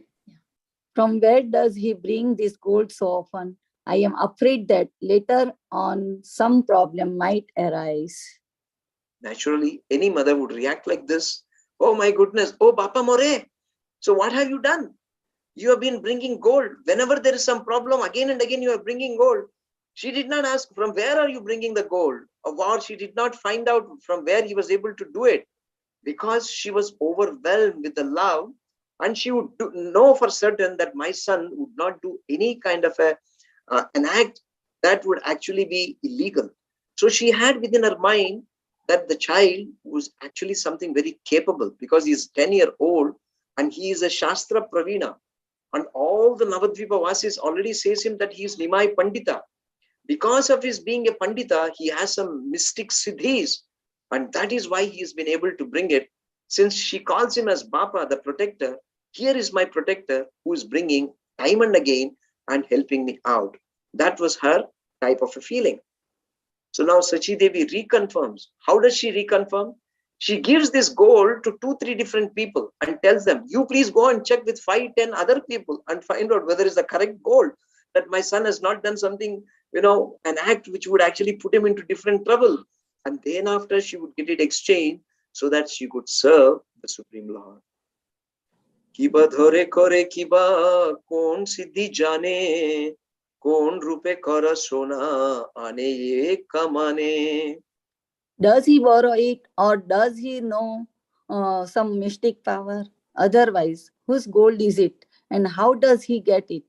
From where does he bring this gold so often? I am afraid that later on some problem might arise. Naturally, any mother would react like this. Oh my goodness, oh Bapa More. So what have you done? You have been bringing gold. Whenever there is some problem, again and again you are bringing gold. She did not ask, from where are you bringing the gold? Or she did not find out from where he was able to do it. Because she was overwhelmed with the love, and she would know for certain that my son would not do any kind of an act that would actually be illegal. So she had within her mind that the child was actually something very capable, because he's 10-year-old and he is a Shastra Pravina. And all the Navadvipa Vasis already says him that he is Nimai Pandita. Because of his being a Pandita, he has some mystic siddhis. And that is why he has been able to bring it. Since she calls him as Bapa, the protector, here is my protector who is bringing time and again and helping me out. That was her type of a feeling. So now Sachi Devi reconfirms. How does she reconfirm? She gives this gold to 2-3 different people and tells them, you please go and check with 5-10 other people and find out whether it's the correct gold, that my son has not done something, an act which would actually put him into different trouble. And then after she would get it exchanged so that she could serve the Supreme Lord. Kiba dhore kore kiba kon siddhi jane kon rupe kara sona ane ye kamane. Does he borrow it, or does he know some mystic power? Otherwise, whose gold is it, and how does he get it?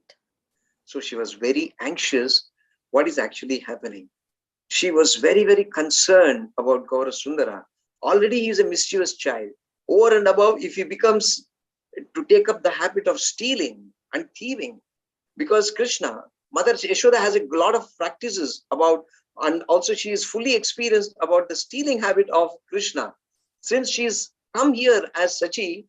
So she was very anxious what is actually happening. She was very, very concerned about Gaura Sundara. Already he is a mischievous child. Over and above, if he becomes to take up the habit of stealing and thieving, because Krishna, Mother Yashoda has a lot of practices about, and also she is fully experienced about the stealing habit of Krishna. Since she's come here as Sachi,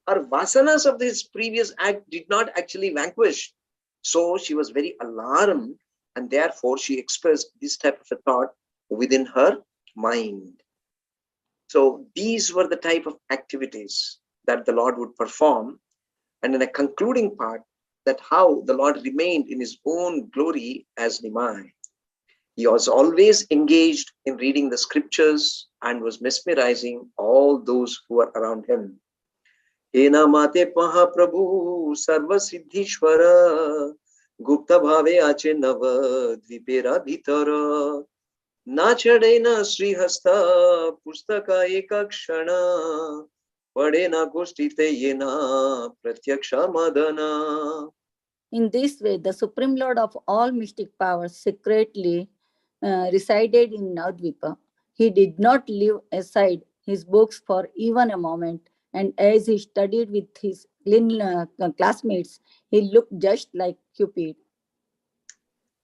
her vasanas of this previous act did not actually vanquish. So she was very alarmed, and therefore she expressed this type of a thought within her mind. So these were the type of activities that the Lord would perform. And in a concluding part, that how the Lord remained in his own glory as Nimai. He was always engaged in reading the scriptures and was mesmerizing all those who were around him. Ena mate Mahaprabhu sarva siddhishwara gupta bhave ache Navadvipera bhitara na chade na srihasta pustaka ekakshana pade na goshtite yena pratyaksha madana. In this way, the Supreme Lord of all mystic powers secretly resided in Navadvipa. He did not leave aside his books for even a moment, and as he studied with his classmates, he looked just like Cupid.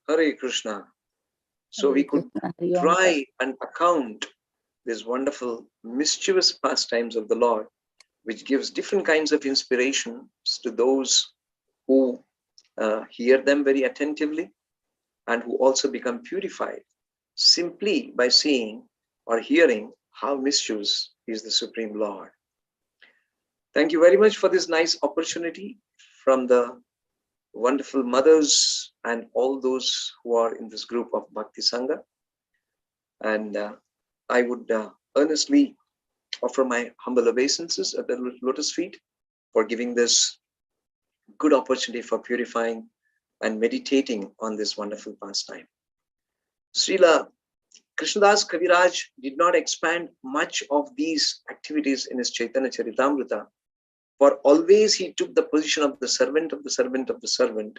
Hare Krishna. So we could try and account these wonderful mischievous pastimes of the Lord, which gives different kinds of inspirations to those who hear them very attentively and who also become purified simply by seeing or hearing how mischievous is the Supreme Lord. Thank you very much for this nice opportunity from the wonderful mothers and all those who are in this group of Bhakti Sangha. And I would earnestly offer my humble obeisances at the lotus feet for giving this good opportunity for purifying and meditating on this wonderful pastime. Srila Krishnadas Kaviraj did not expand much of these activities in his Chaitanya Charitamrita, for always he took the position of the servant of the servant of the servant,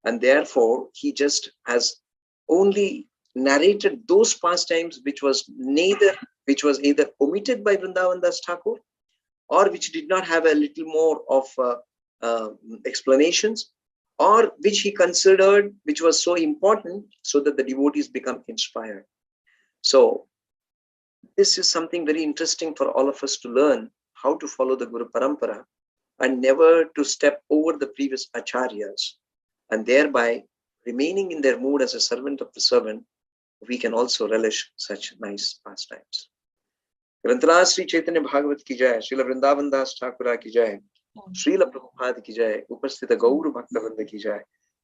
and therefore he just has only narrated those pastimes which was either omitted by Vrindavan Das Thakur, or which did not have a little more of explanations, or which he considered which was so important so that the devotees become inspired. So this is something very interesting for all of us to learn, how to follow the Guru Parampara and never to step over the previous acharyas, and thereby remaining in their mood as a servant of the servant, we can also relish such nice pastimes. Granthala Sri Chaitanya Bhagavatam ki jai, Srila Vrindavan Das Thakura ki jai, Srila Prabhupada ki jai, Upasthita Gauru Bhaktavrinda ki jai,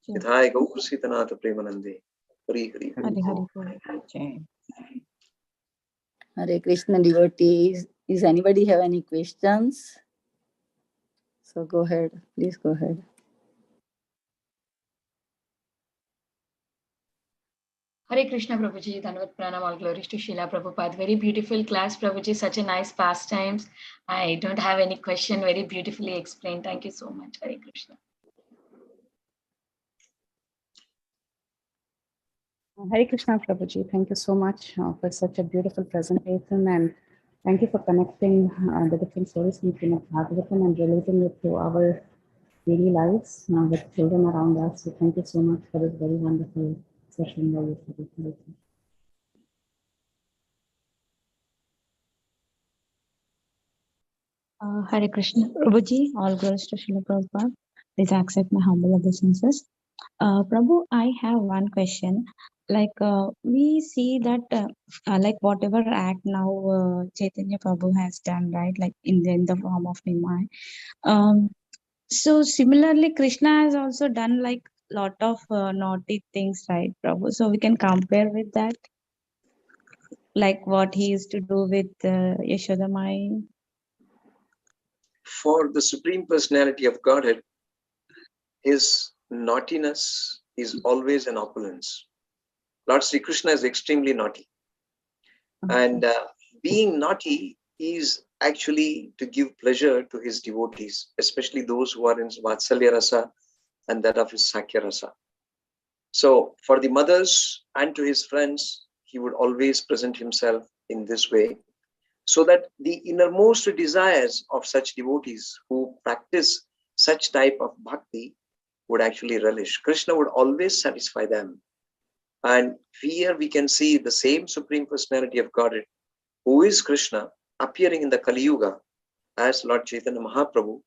Nithai Gauru Sitanatha Premanande. Hari Hari Hari. Hare Krishna devotees. Is anybody have any questions? So go ahead. Please go ahead. Hare Krishna Prabhuji, Dhanavad Pranam, all glories to Srila Prabhupada. Very beautiful class, Prabhuji, such a nice pastimes. I don't have any question, very beautifully explained. Thank you so much, Hare Krishna. Hare Krishna Prabhuji, thank you so much for such a beautiful presentation, and thank you for connecting the different stories in Srimad Bhagavatam and relating it to our daily lives with children around us. So thank you so much for this very wonderful session by you. Hare Krishna Prabhuji, all glories to Srila Prabhupada. Please accept my humble obeisances. Prabhu, I have one question. Like we see that like whatever act now Chaitanya Prabhu has done, right? Like in the form of Nimai. So similarly, Krishna has also done like lot of naughty things, right, Prabhu? So we can compare with that, like what he used to do with Yashoda Mai. For the Supreme Personality of Godhead, his naughtiness is always an opulence. Lord Sri Krishna is extremely naughty. And being naughty is actually to give pleasure to his devotees, especially those who are in Vatsalya Rasa and that of his Sakya Rasa. So for the mothers and to his friends, he would always present himself in this way, so that the innermost desires of such devotees who practice such type of bhakti would actually relish. Krishna would always satisfy them. And here we can see the same Supreme Personality of Godhead, who is Krishna, appearing in the Kali Yuga as Lord Chaitanya Mahaprabhu.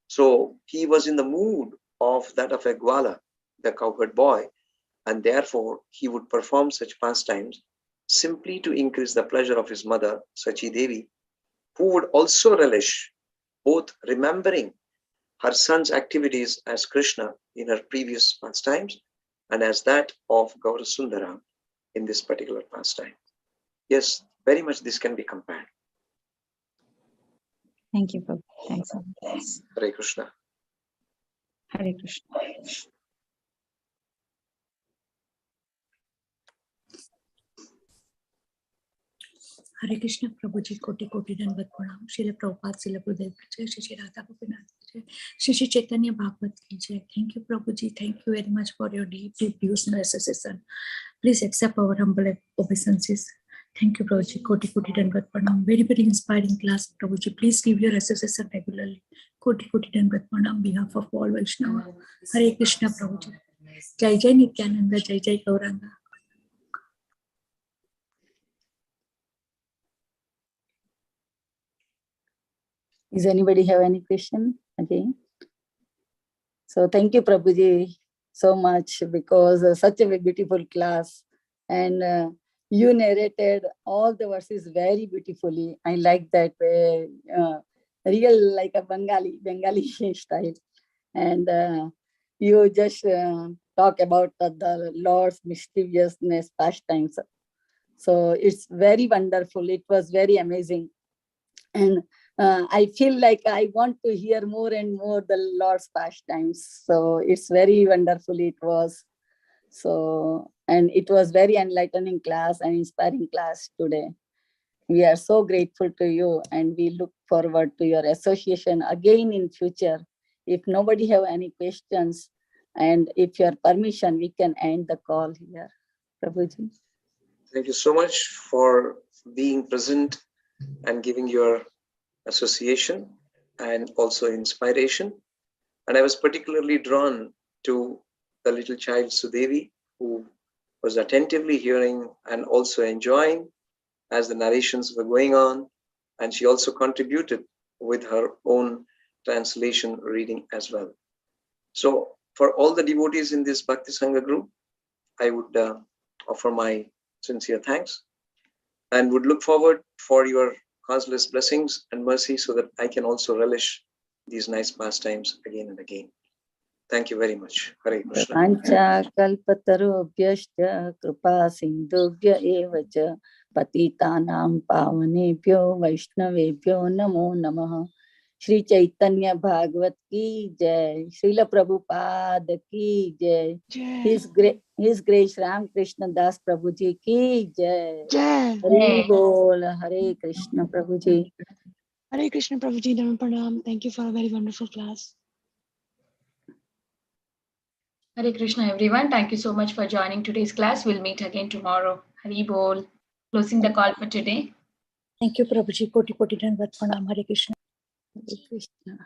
So he was in the mood of that of a Gwala, the cowherd boy, and therefore he would perform such pastimes simply to increase the pleasure of his mother, Sachi Devi, who would also relish both remembering her son's activities as Krishna in her previous pastimes and as that of Gaura Sundara in this particular pastime. Yes, very much this can be compared. Thank you, Prabhu. Thanks. Hare Krishna. Hare Krishna. Hare Krishna, Prabhuji, Koti Koti Dandavat Pranam, Srila Prabhupada, Srila Gurudev Ki Jai, Shri Radha Gopinath Ki Jai, Shri Chaitanya Bhagavatam Ki Jai. Thank you, Prabhuji. Thank you very much for your deep devotional association. Please accept our humble obeisances. Thank you, Prabhuji. Koti Koti Dandavat Pranam. Very, very inspiring class, Prabhuji. Please give your association regularly. Koti Koti Dandavat Pranam on behalf of all Vaishnava. Hare Krishna, Prabhuji. Jai Jai Nityananda, Jai Jai Gauranga. Does anybody have any question again? So thank you, Prabhuji, so much, because such a beautiful class, and you narrated all the verses very beautifully. I like that way, real like a Bengali style, and you just talk about the Lord's mischievousness pastimes. So it's very wonderful. It was very amazing, and I feel like I want to hear more and more the Lord's pastimes. So it's very wonderful. It was so, and it was very enlightening class and inspiring class today. We are so grateful to you, and we look forward to your association again in future. If nobody have any questions, and if your permission, we can end the call here. Prabhuji. Thank you so much for being present and giving your association and also inspiration. And I was particularly drawn to the little child Sudevi, who was attentively hearing and also enjoying as the narrations were going on. And she also contributed with her own translation reading as well. So for all the devotees in this Bhakti Sangha group, I would offer my sincere thanks and would look forward for your causeless blessings and mercy so that I can also relish these nice pastimes again and again. Thank you very much. Hare Krishna. Pancha kalpatarubhyascha kripa sindhubhya evacha patitanam pavanebhyo vaishnavebhyo namo namaha. Shri Chaitanya Bhagavatam Ki Jai, Srila Prabhupada Ki Jai, His Grace Ramakrishna Das Prabhuji Ki Jai. Hari Bol, Hare Krishna Prabhuji. Hare Krishna Prabhuji, Dhamma Pranam. Thank you for a very wonderful class. Hare Krishna, everyone. Thank you so much for joining today's class. We'll meet again tomorrow. Hari Bol. Closing the call for today. Thank you, Prabhuji. Koti Koti Dandavat Pranam. Hare Krishna. Hare Krishna.